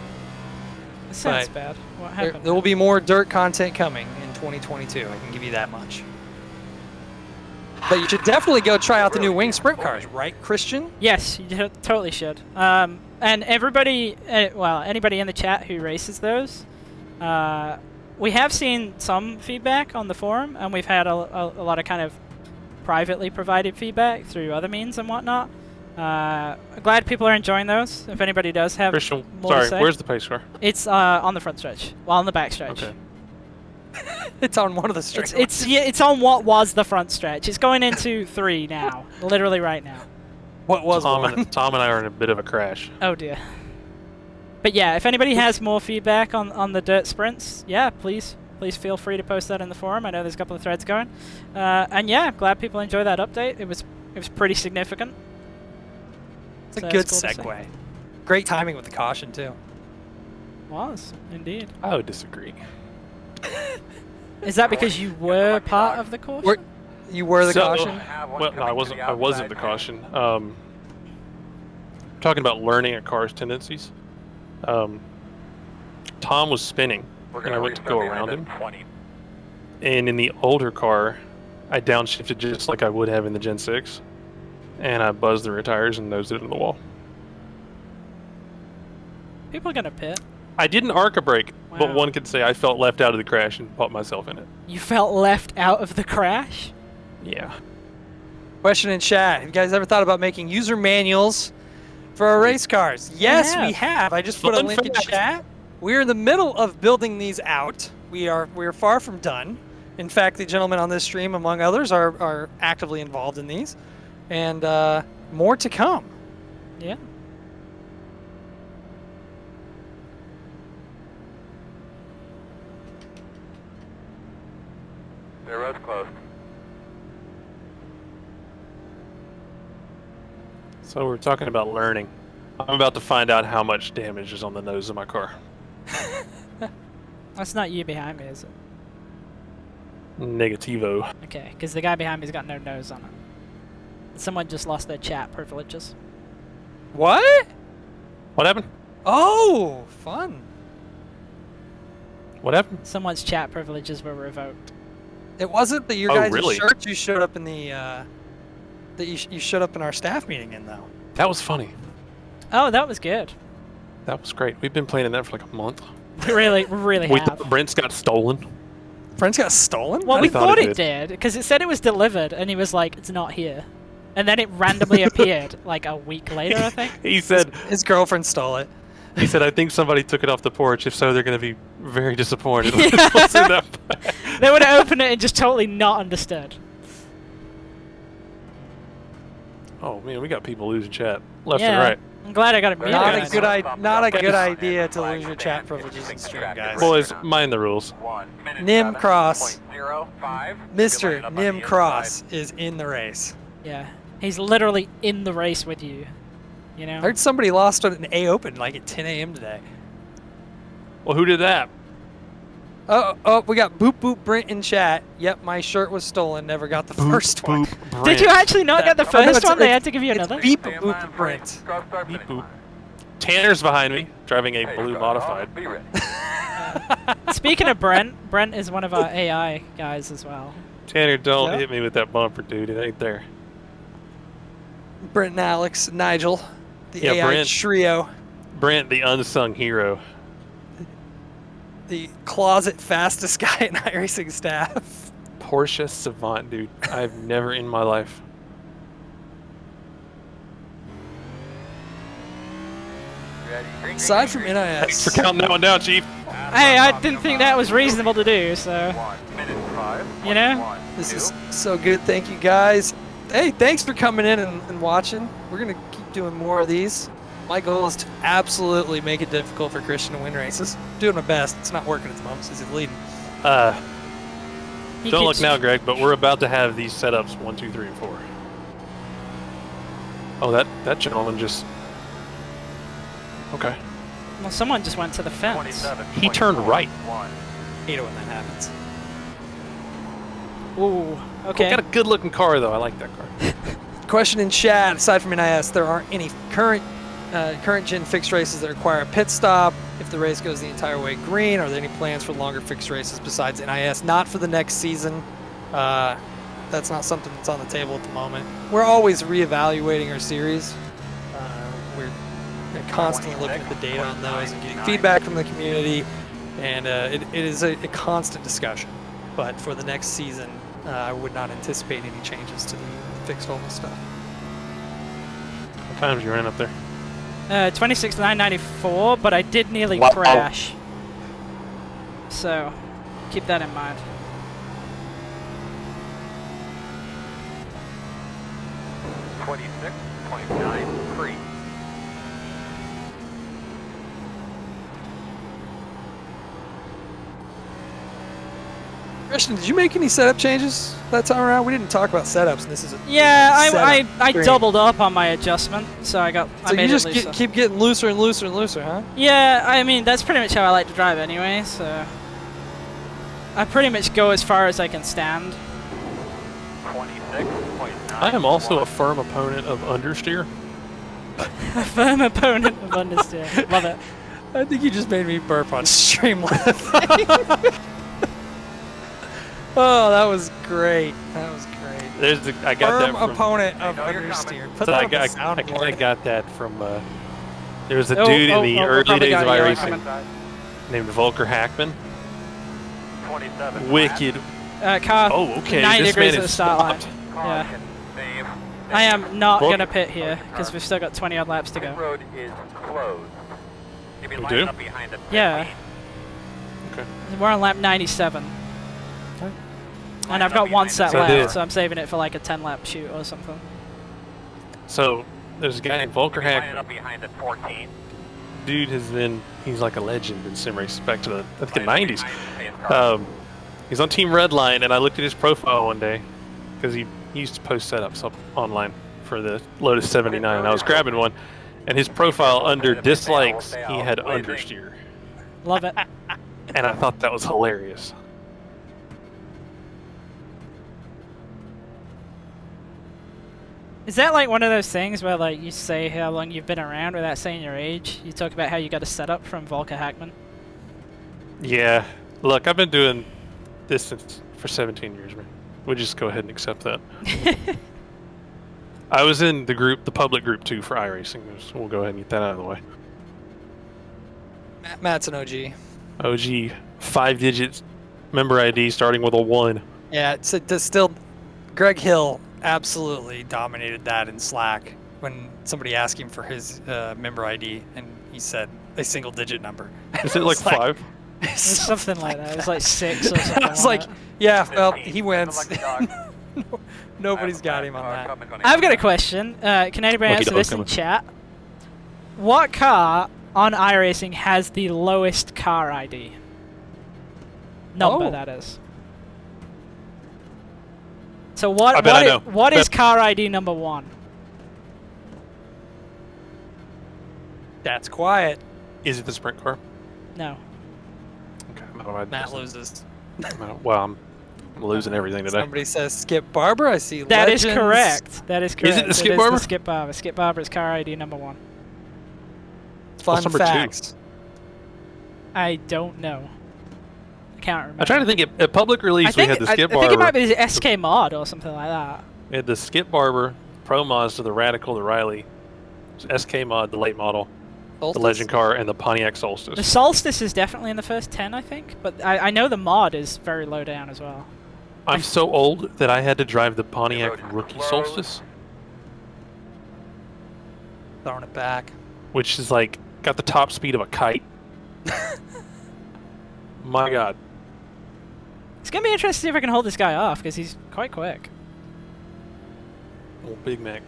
This sounds but bad. What There, happened? there will be more dirt content coming in 2022. I can give you that much. But you should definitely go try out the new wing sprint cars, right, Christian? Yes, you totally should. And everybody, well, anybody in the chat who races those, we have seen some feedback on the forum, and we've had a lot of kind of privately provided feedback through other means and whatnot. Glad people are enjoying those. If anybody does have Christian, more to sorry, say. where's the pace car? It's on the front stretch, well, on the back stretch. Okay. It's on one of the straight. It's on what was the front stretch. It's going into 3 now, literally right now. What was Tom one? and I are in a bit of a crash. Oh dear. But yeah, if anybody has more feedback on the dirt sprints, yeah, please feel free to post that in the forum. I know there's a couple of threads going. And yeah, glad people enjoy that update. It was pretty significant. It's a So good that's cool to see. segue. Great timing with the caution too. Was indeed. I would disagree. Is that because you were part of the caution? You were the So- caution? Well, no, I wasn't. I wasn't the caution. Talking about learning a car's tendencies. Tom was spinning, and I went to go around him. 20. And in the older car, I downshifted just like I would have in the Gen 6, and I buzzed the rear tires and nosed it into the wall. People are gonna pit. I didn't arc a brake, but Wow. one could say I felt left out of the crash and put myself in it. You felt left out of the crash? Yeah. Question in chat. Have you guys ever thought about making user manuals for our race cars? Yes, we have. I just put a Fun link in fact. chat. We're in the middle of building these out. We're far from done. In fact, the gentlemen on this stream, among others, are actively involved in these. And more to come. Yeah. The road's closed. So we're talking about learning. I'm about to find out how much damage is on the nose of my car. That's not you behind me, is it? Negativo. Okay, because the guy behind me's got no nose on it. Someone just lost their chat privileges. What? What happened? Oh, fun. What happened? Someone's chat privileges were revoked. It wasn't that your Oh, guys' really? shirts you showed up in the that you showed up in our staff meeting in though. That was funny. Oh, that was good. That was great. We've been playing that for like a month. We really We have. thought Brent's got stolen. Friends got stolen? Well, I we thought thought it it did, because it said it was delivered, and he was like, it's not here. And then it randomly appeared, like a week later, I think. He said, His girlfriend stole it. I think somebody took it off the porch. If so, they're going to be very disappointed. when it wasn't that bad." They would have opened it and just totally not understood. Oh man, we got people losing chat left Yeah. and right. I'm glad I got it muted. Not guys. a good not a good Guys. idea to lose your chat privileges in stream, guys. Boys, mind the rules. 1 minute Nim 7.05. Cross. You'll be Mr. lining up on Nim the Cross is in the race. Yeah. He's literally in the race with you. You know? I heard somebody lost an A Open like at 10 a.m. today. Well, who did that? Oh, we got Boop Boop Brent in chat. Yep, my shirt was stolen. Never got the first one. Did you actually not get the Oh, no, first it's- one? They it's- had to give you It's another? Beep Stay in Boop line, Brent. please. Cross start Beep finish boop. line. Tanner's behind me, driving a Hey, blue start modified. off, be ready. Speaking of Brent is one of our AI guys as well. Tanner, don't Yeah. hit me with that bumper, dude. It ain't there. Brent and Alex, Nigel, the Yeah, AI Brent. trio, Brent, the unsung hero. the closet fastest guy in iRacing staff. Porsche savant, dude. I've never in my life. Ready. Green, Aside from green, Thanks for NIS, counting that one down, Chief. green. Hey, I didn't think that was reasonable to do, so... 1 minute 5. You know? 1, this 2. is so good. Thank you, guys. Hey, thanks for coming in and watching. We're going to keep doing more of these. My goal is to absolutely make it difficult for Christian to win races. Doing my best. It's not working at the moment since he's leading. He Don't look keeps- now, Greg, but we're about to have these setups 1, 2, 3, and 4. Oh, that gentleman just. Okay. Well, someone just went to the fence. 27. He turned right. 1. Hate it when that happens. Ooh, okay. Got a good-looking car, though. I like that car. Question in chat. Aside from NIS, there aren't any current gen fixed races that require a pit stop. If the race goes the entire way green, are there any plans for longer fixed races besides NIS? Not for the next season. That's not something that's on the table at the moment. We're always reevaluating our series. We're constantly looking at the data on those and getting feedback from the community, and it is a constant discussion. But for the next season, I would not anticipate any changes to the fixed oval stuff. What times you running up there? 26,994, but I did nearly Wow. crash. So, keep that in mind. $26.93. Christian, did you make any setup changes that time around? We didn't talk about setups, and this is a Yeah, I setup screen. doubled up on my adjustment, so I So made you it just looser. keep getting looser and looser and looser, huh? Yeah, I mean, that's pretty much how I like to drive anyway, so... I pretty much go as far as I can stand. 26.9. I am also a firm opponent of understeer. A firm opponent of understeer. Love it. I think you just made me burp on stream laughing. Oh, that was great. That was great. I got Firm that from. opponent of know you're understeer. coming. Put So that I on the think I soundboard. got that from. There was a Oh, dude in the we're early probably days of got yellow iRacing coming. named Volker Hackman. 27. Wicked. Car Oh, okay. 90 This degrees man at the is start line. stopped. Yeah. Caution. Save. I am not Well- going to pit here because we've still got 20 odd laps to Pit go. road is closed. You'll be We lining do? up behind the pit Yeah. lane. Okay. We're on lap 97. And Line I've up got one behind set So I did. left, so I'm saving it for like a 10 lap shoot or something. So there's a guy named Volker You'll be lining Hackman. up behind the 14. Dude he's like a legend in sim race back to the I think the Line up 90s. behind the pace car. He's on Team Redline, and I looked at his profile one day because he used to post setups up online for the Lotus 79, and I was grabbing one, and his profile under dislikes he had understeer, Love it. and I thought that was hilarious. Is that like one of those things where like you say how long you've been around without saying your age? You talk about how you got a setup from Volker Hackman. Yeah, look, I've been doing this for 17 years, man. We'll just go ahead and accept that. I was in the public group too for iRacing. So we'll go ahead and get that out of the way. Matt's an OG. OG, 5 digits member ID starting with a 1. Yeah, it's still. Greg Hill absolutely dominated that in Slack when somebody asked him for his member ID, and he said a single-digit number. Is it like It's 5? It was something like that. It was like 6 or something. I was like, yeah, well, 15. he wins. Lucky dog. Nobody's got him on that. I've got a question. Can anybody Lucky answer dog this in coming. chat? What car on iRacing has the lowest car ID? Number, Oh. that is. So what? I bet I know. What is car ID number 1? That's quiet. Is it the sprint car? No. Okay, I'm out of my- Matt loses. Well, I'm losing everything today. Somebody says Skip Barber. I see That is Legends. correct. That is correct. Is it the Skip Barber? The Skip Barber. Skip Barber is car ID number 1. Fun What's number 2? facts. I don't know. I can't remember. I'm trying to think. At public release, we had the Skip I Barber. think it might be the SK Mod or something like that. We had the Skip Barber, Pro Mazda, the Radical, the Riley, SK Mod, the late model, the Solstice? Legend car, and the Pontiac The Solstice. Solstice is definitely in the first 10, I think, but I know the Mod is very low down as well. I'm so old that I had to drive the Pontiac Rookie Solstice, Throwing it back. which is like got the top speed of a kite. My God. It's gonna be interesting to see if I can hold this guy off because he's quite quick. Old Big Mac.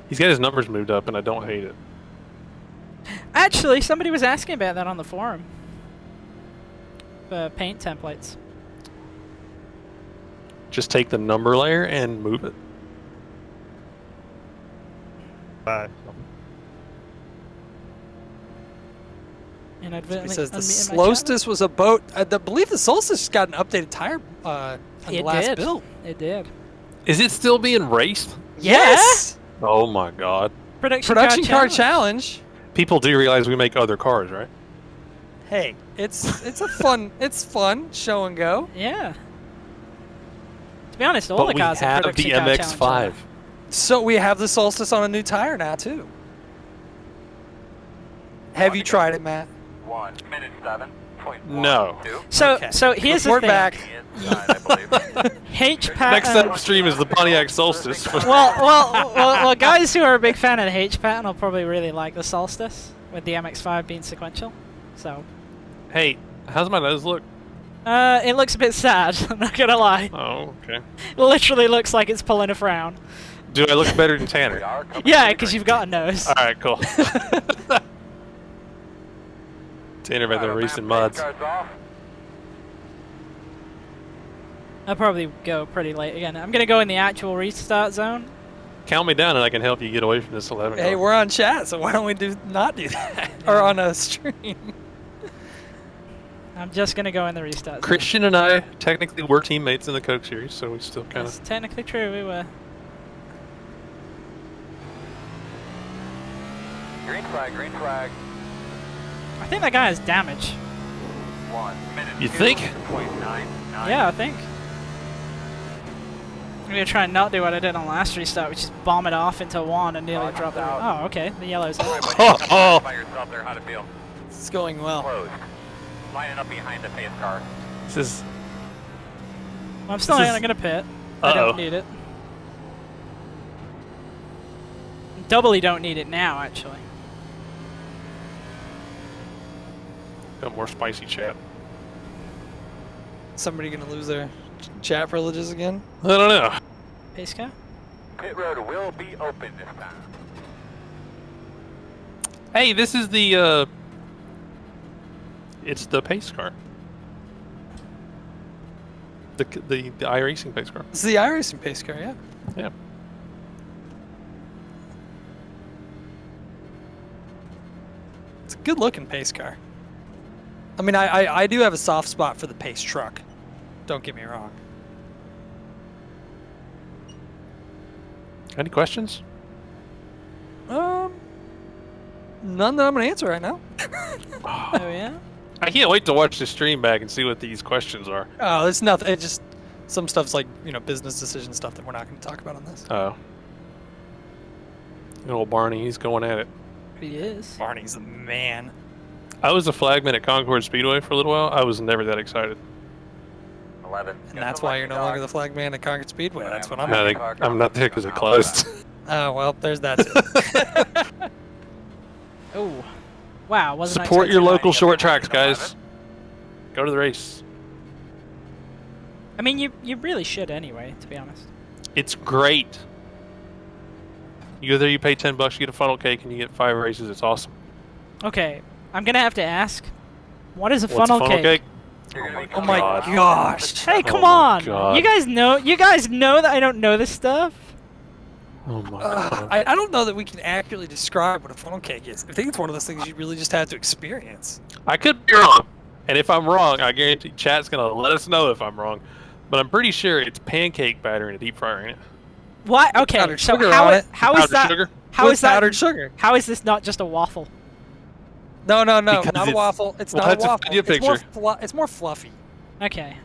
He's got his numbers moved up, and I don't hate it. Actually, somebody was asking about that on the forum for paint templates. Just take the number layer and move it. 5. Inadvertently He says the unmuted my chat. Solstice was a boat. I believe the Solstice got an updated tire on the It last did. build. It did. Is it still being raced? Yes. Oh my God. Production Car challenge. People do realize we make other cars, right? Hey, it's a fun show and go. Yeah. To be honest, all But the we cars have have the production car challenge MX-5. are. So we have the Solstice on a new tire now too. Have you tried it, Matt? 1 minute 7.12. No. So Okay. so here's the Report thing. back. Inside, I believe. H Next pattern. upstream is the Pontiac Solstice. well, guys who are a big fan of the H pattern will probably really like the Solstice with the MX-5 being sequential. So, Hey, how's my nose look? it looks a bit sad. I'm not gonna lie. Oh, okay. It literally looks like it's pulling a frown. Do I look better than We Tanner? are coming Yeah, to the because green. you've got a nose. All right, cool. Tanner back there Map racing pace mods. cards off. I'll probably go pretty late again. I'm gonna go in the actual restart zone. Count me down, and I can help you get away from this 11. Hey, car. we're on chat, so why don't we not do that? Or on a stream? I'm just gonna go in the restart zone. Christian and I technically were teammates in the Coke series, so we still kind That's of. technically true. We were. Green flag, green flag. I think that guy has damage. 1 minute. You think? 2.99. Yeah, I think. I'm gonna try and not do what I did on last restart, which is bomb it off into one and nearly drop it. Oh, okay. The yellow's out. Oh. By yourself there, how'd it feel? It's going well. Closed. Lining up behind the pace car. This is. Well, I'm still This not is- gonna pit. I Uh-oh. don't need it. Doubly don't need it now, actually. Got more spicy chat. Somebody gonna lose their chat privileges again? I don't know. Pace car? Pit road will be open this time. Hey, this is the. It's the pace car. The iRacing pace car. It's the iRacing pace car, yeah. Yeah. It's a good looking pace car. I mean, I do have a soft spot for the pace truck. Don't get me wrong. Any questions? None that I'm gonna answer right now. Oh, yeah? I can't wait to watch the stream back and see what these questions are. Oh, it's nothing. It just some stuff's like business decision stuff that we're not going to talk about on this. Oh. Good old Barney, he's going at it. He is. Barney's the man. I was a flagman at Concord Speedway for a little while. I was never that excited. 11. And that's why you're no longer the flag man at Concord Speedway. That's what I'm. I think I'm not there because it closed. Oh well, there's that too. Oh. Wow, wasn't Support your expecting that. local short tracks, guys. Go to the race. I mean, you really should anyway, to be honest. It's great. You go there, you pay $10, you get a funnel cake, and you get 5 races. It's awesome. Okay, I'm gonna have to ask, what is a What's a funnel cake? You're gonna be Oh my God. gosh. Hey, come Oh my on! God. You guys know that I don't know this stuff? Oh my god. I don't know that we can accurately describe what a funnel cake is. I think it's one of those things you really just have to experience. I could be wrong. And if I'm wrong, I guarantee chat's going to let us know if I'm wrong. But I'm pretty sure it's pancake batter in a deep fryer, ain't it? What? Okay, Powdered so sugar how on is it. how is Powdered that? sugar? How With is that? powdered sugar? How is this not just a waffle? No, Because not a it's- waffle. It's well, not a that's a waffle. video It's more, picture. it's more fluffy. Okay.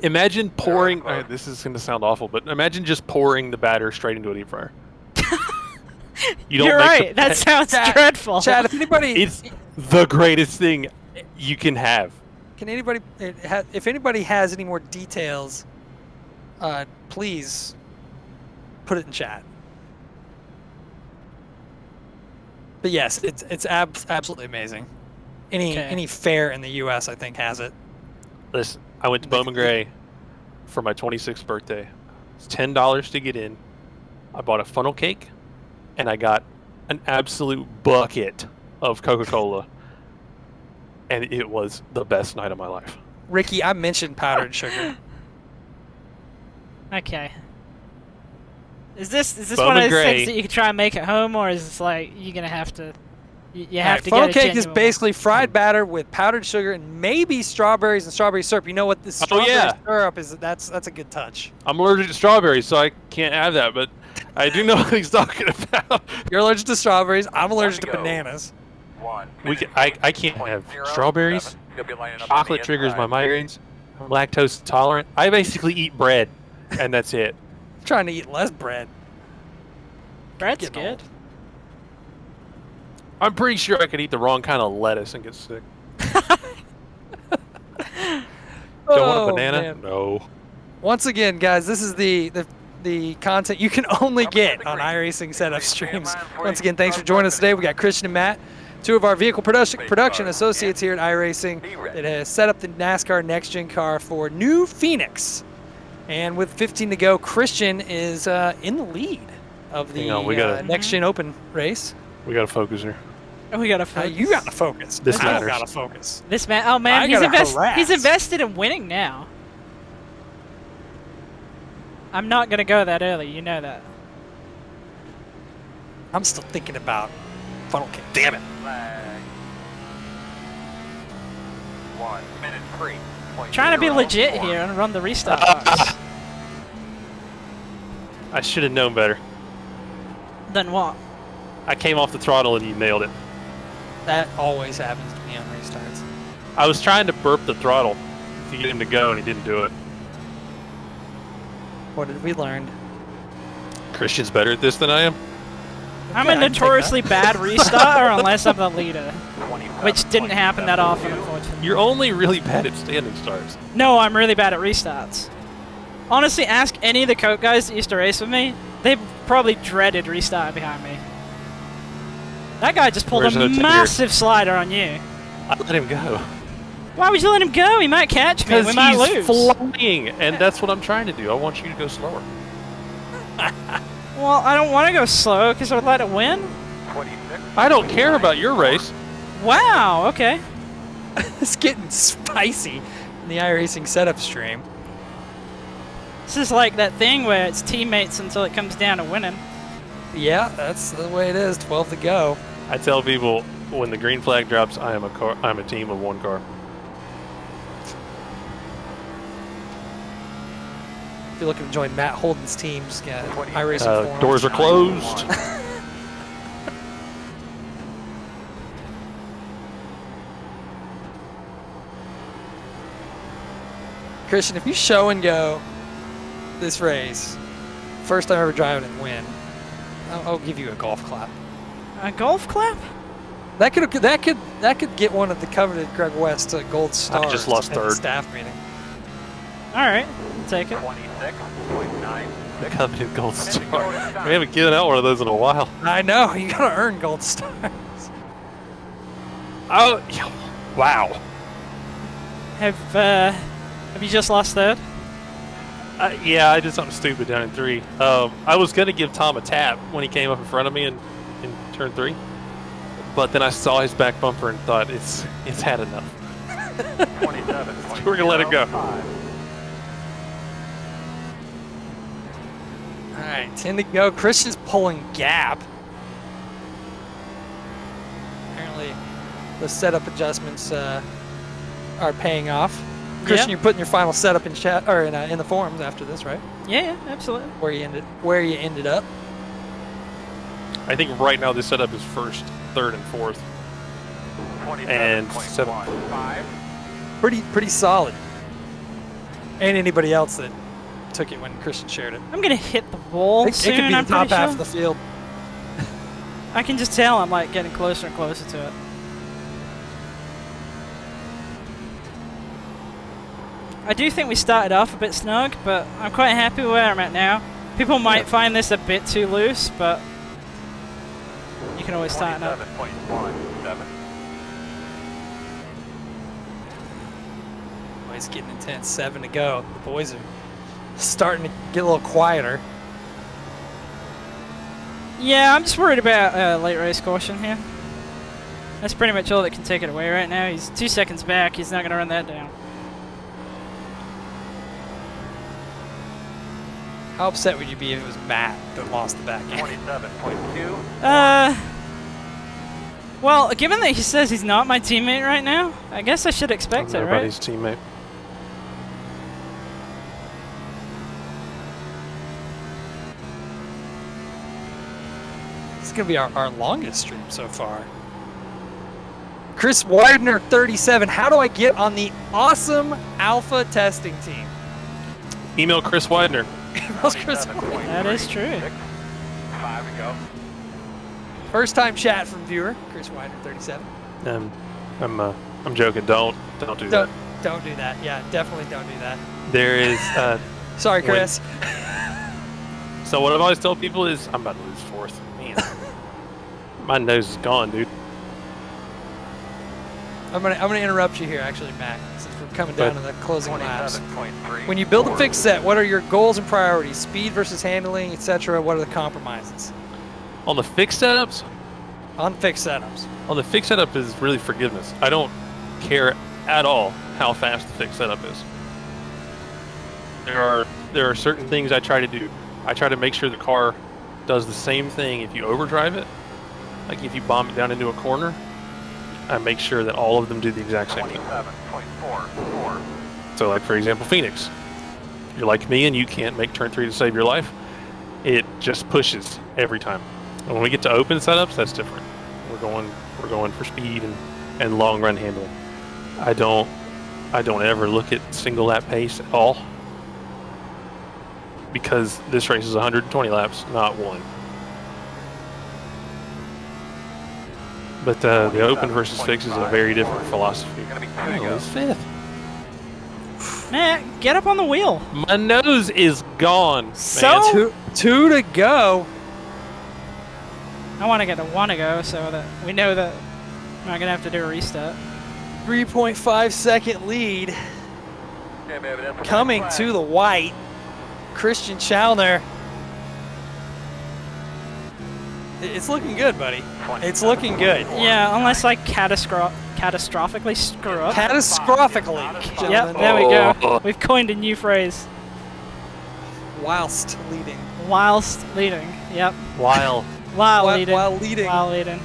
Imagine pouring. Alright, well. This is going to sound awful, but imagine just pouring the batter straight into a deep fryer. You don't You're make right. the- That sounds Chad- dreadful. Chad, if anybody, It's the greatest thing you can have. can anybody, if anybody has any more details, please put it in chat. But yes, it's absolutely amazing. Okay. Any fair in the U.S. I think has it. Listen, I went to Bowman Gray for my 26th birthday. It's $10 to get in. I bought a funnel cake, and I got an absolute bucket of Coca-Cola. And it was the best night of my life. Ricky, I mentioned powdered sugar. Okay. Is this Bowman one of those Gray. things that you can try and make at home, or is this like you're gonna have to? You have Alright, to funnel get a cake is genuine basically fried batter with powdered sugar and maybe strawberries and strawberry syrup. You know what this strawberry yeah. syrup is? That's a good touch. I'm allergic to strawberries, so I can't have that, but I do know what he's talking about. You're allergic to strawberries. I'm allergic to go. bananas. 1 We can, I can't have strawberries. You'll be lining up on Chocolate the triggers my inside. migraines. I'm lactose intolerant. I basically eat bread, and that's it. I'm trying to eat less bread. Bread's Getting good. old. I'm pretty sure I could eat the wrong kind of lettuce and get sick. Don't want Oh, a banana? man. No. Once again, guys, this is the content you can only get on iRacing Setup streams. Once again, thanks for joining us today. We got Christian and Matt, two of our vehicle production associates here at iRacing that has set up the NASCAR Next Gen car for New Phoenix. And with 15 to go, Christian is in the lead of the Hang on, we gotta- Next Gen Open race. We got a focus here. Oh, we gotta focus. You gotta focus. This I don't matters. gotta focus. This man. Oh man, I he's gotta harass. he's invested in winning now. I'm not gonna go that early. You know that. I'm still thinking about funnel cake. Damn it. Flag. 1 minute 3. Trying to be legit here and run the restart box. I should have known better. Then what? I came off the throttle and you nailed it. That always happens to me on restarts. I was trying to burp the throttle to get him to go, and he didn't do it. What did we learn? Christian's better at this than I am. I'm Okay, a I can take notoriously bad restarter unless I'm the leader, 27.7. which didn't happen that often, unfortunately. You're only really bad at standing starts. No, I'm really bad at restarts. Honestly, ask any of the Coke guys that used to race with me. They probably dreaded restarting behind me. That guy just pulled Where's a the massive slider on you. I let him go. Why would you let him go? He might catch me. Because We might he's lose. flying, and that's what I'm trying to do. I want you to go slower. Well, I don't want to go slow because I would let it win. 26. I don't care about your race. Wow, okay. It's getting spicy in the iRacing setup stream. This is like that thing where it's teammates until it comes down to winning. Yeah, that's the way it is. 12 to go. I tell people when the green flag drops, I'm a team of one car. If you're looking to join Matt Holden's teams, yeah, iRacing forums. Doors are closed. Christian, if you show and go this race, first time ever driving and win, I'll give you a golf clap. A golf clap? That could get one of the coveted Greg West gold stars. just lost at the third. staff meeting. All right, I'll take it. 26.9. The coveted gold star. We haven't given out one of those in a while. I know, you gotta earn gold stars. Oh, wow. Have you just lost third? Yeah, I did something stupid down in 3. I was going to give Tom a tap when he came up in front of me in turn 3. But then I saw his back bumper and thought, it's had enough. 27. We're going to let it go. All right, 10 to go. Christian's pulling gap. Apparently, the setup adjustments are paying off. Christian, Yeah. you're putting your final setup in chat or in the forums after this, right? Yeah, absolutely. Where you ended up. I think right now this setup is first, third, and fourth. And 27.15. Pretty solid. And anybody else that took it when Christian shared it. I'm gonna hit the wall It soon. could be the I'm top pretty half sure. of the field. I can just tell I'm like getting closer and closer to it. I do think we started off a bit snug, but I'm quite happy where I'm at now. People might find this a bit too loose, but you can always tighten up. 27.17. Oh, it's getting intense. 7 to go. The boys are starting to get a little quieter. Yeah, I'm just worried about late race caution here. That's pretty much all that can take it away right now. He's 2 seconds back. He's not going to run that down. How upset would you be if it was Matt that lost the back end? 27.2. Well, given that he says he's not my teammate right now, I guess I should expect it, right? Everybody's teammate. This is going to be our longest stream so far. Chris Widener, 37. How do I get on the awesome alpha testing team? Email Chris Widener. Emails Chris. That is true. 5 to go. First time chat from viewer, Chris Widener, 37. I'm joking. Don't do that. Don't do that. Yeah, definitely don't do that. There is. Sorry, Chris. So what I've always told people is I'm about to lose fourth. Man, my nose is gone, dude. I'm gonna interrupt you here, actually, Mac, since we're coming down to the closing laps. 27.3. When you build a fixed set, what are your goals and priorities? Speed versus handling, etc. What are the compromises On the fixed setups, on fixed setups? on the fixed setup is really forgiveness. I don't care at all how fast the fixed setup is. There are certain things I try to do. I try to make sure the car does the same thing if you overdrive it. Like if you bomb it down into a corner, I make sure that all of them do the exact same thing. 27.44. So, like for example, Phoenix. You're like me and you can't make turn 3 to save your life. It just pushes every time. And when we get to open setups, that's different. We're going for speed and long run handling. I don't ever look at single lap pace at all, because this race is 120 laps, not one. But the open versus fix is a very different philosophy. Gonna be Oh, two to it's fifth. Man, get up on the wheel. My nose is gone. Man. So Two to go. I want to get a one to go so that we know that I'm not gonna have to do a restart. 3.5-second lead Okay, baby, that's the coming flag. to the white. Christian Chalner. It's looking good, buddy. It's looking good. Yeah, unless I catastrophically screw up. Catastrophically, Yep, gentlemen. there we go. We've coined a new phrase. Whilst leading. Whilst leading. Yep. While While While- leading. while leading. While leading.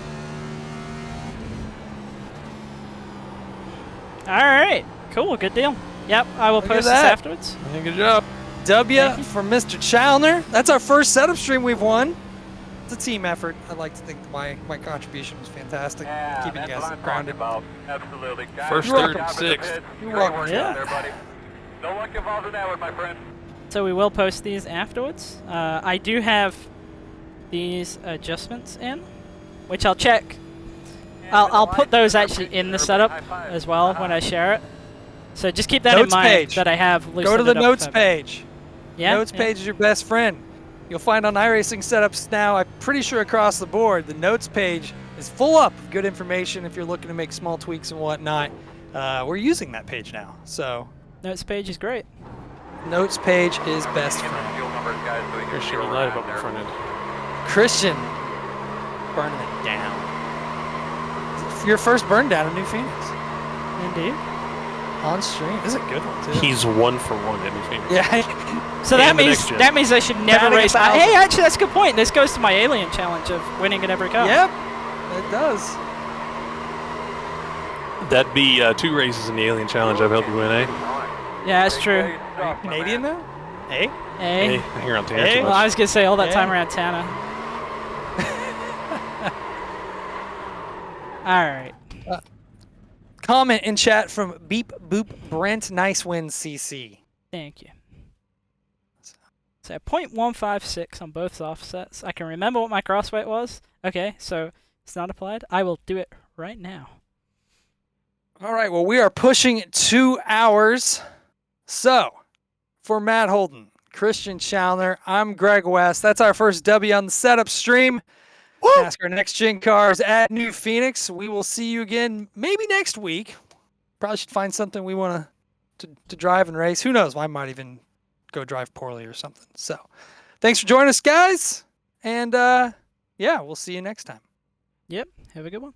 Alright. Cool, good deal. Yep, I will Look at post this that. afterwards. yeah, good job. W Thank you. for Mr. Chalner. That's our first setup stream we've won. It's a team effort. I'd like to think my contribution was fantastic. Yeah, Keeping you that's guys what I'm grounded. talking about. Absolutely. Guys, First, good third, job and in the sixth. pits. You're Great welcome. work Yeah. out there, buddy. No luck involved in that one, my friend. So we will post these afterwards. I do have these adjustments in, which I'll check. I'll put those actually in the setup as well when I share it. So just keep that Notes in mind page. that I have Go to loosened the it up notes a bit. page. Yeah. Notes yeah. page is your best friend. You'll find on iRacing setups now, I'm pretty sure across the board, the notes page is full up of good information if you're looking to make small tweaks and whatnot. We're using that page now. So Notes page is great. notes page is best Get friend. the fuel numbers, guys, so we can Here's see your where light we're up at on the there. front end. Christian burning it down. Your first burn down in New Phoenix. Indeed. On stream. This is a good one, too. He's 1 for 1 at New Phoenix. Yeah. So that And the means next gen. that means I should never Batting race. 1,000. Hey, actually, that's a good point. This goes to my alien challenge of winning at every car. Yep. It does. That'd be 2 races in the Alien Challenge. I've helped you win, eh? Yeah, that's true. Great stuff, my Canadian man. now? Hey? Hey. Hey, here on Tana Hey. too Well, I much. was gonna say all that Yeah. time around Tana. All right. Comment in chat from Beep Boop Brent. Nice win, CC. Thank you. So 0.156 on both offsets. I can remember what my cross weight was. Okay, so it's not applied. I will do it right now. All right, well, we are pushing 2 hours. So, for Matt Holden, Christian Chalner, I'm Greg West. That's our first W on the setup stream. NASCAR Next Gen cars at New Phoenix. We will see you again maybe next week. Probably should find something we want to drive and race. Who knows? I might even go drive poorly or something. So, thanks for joining us, guys. And, yeah, we'll see you next time. Yep. Have a good one.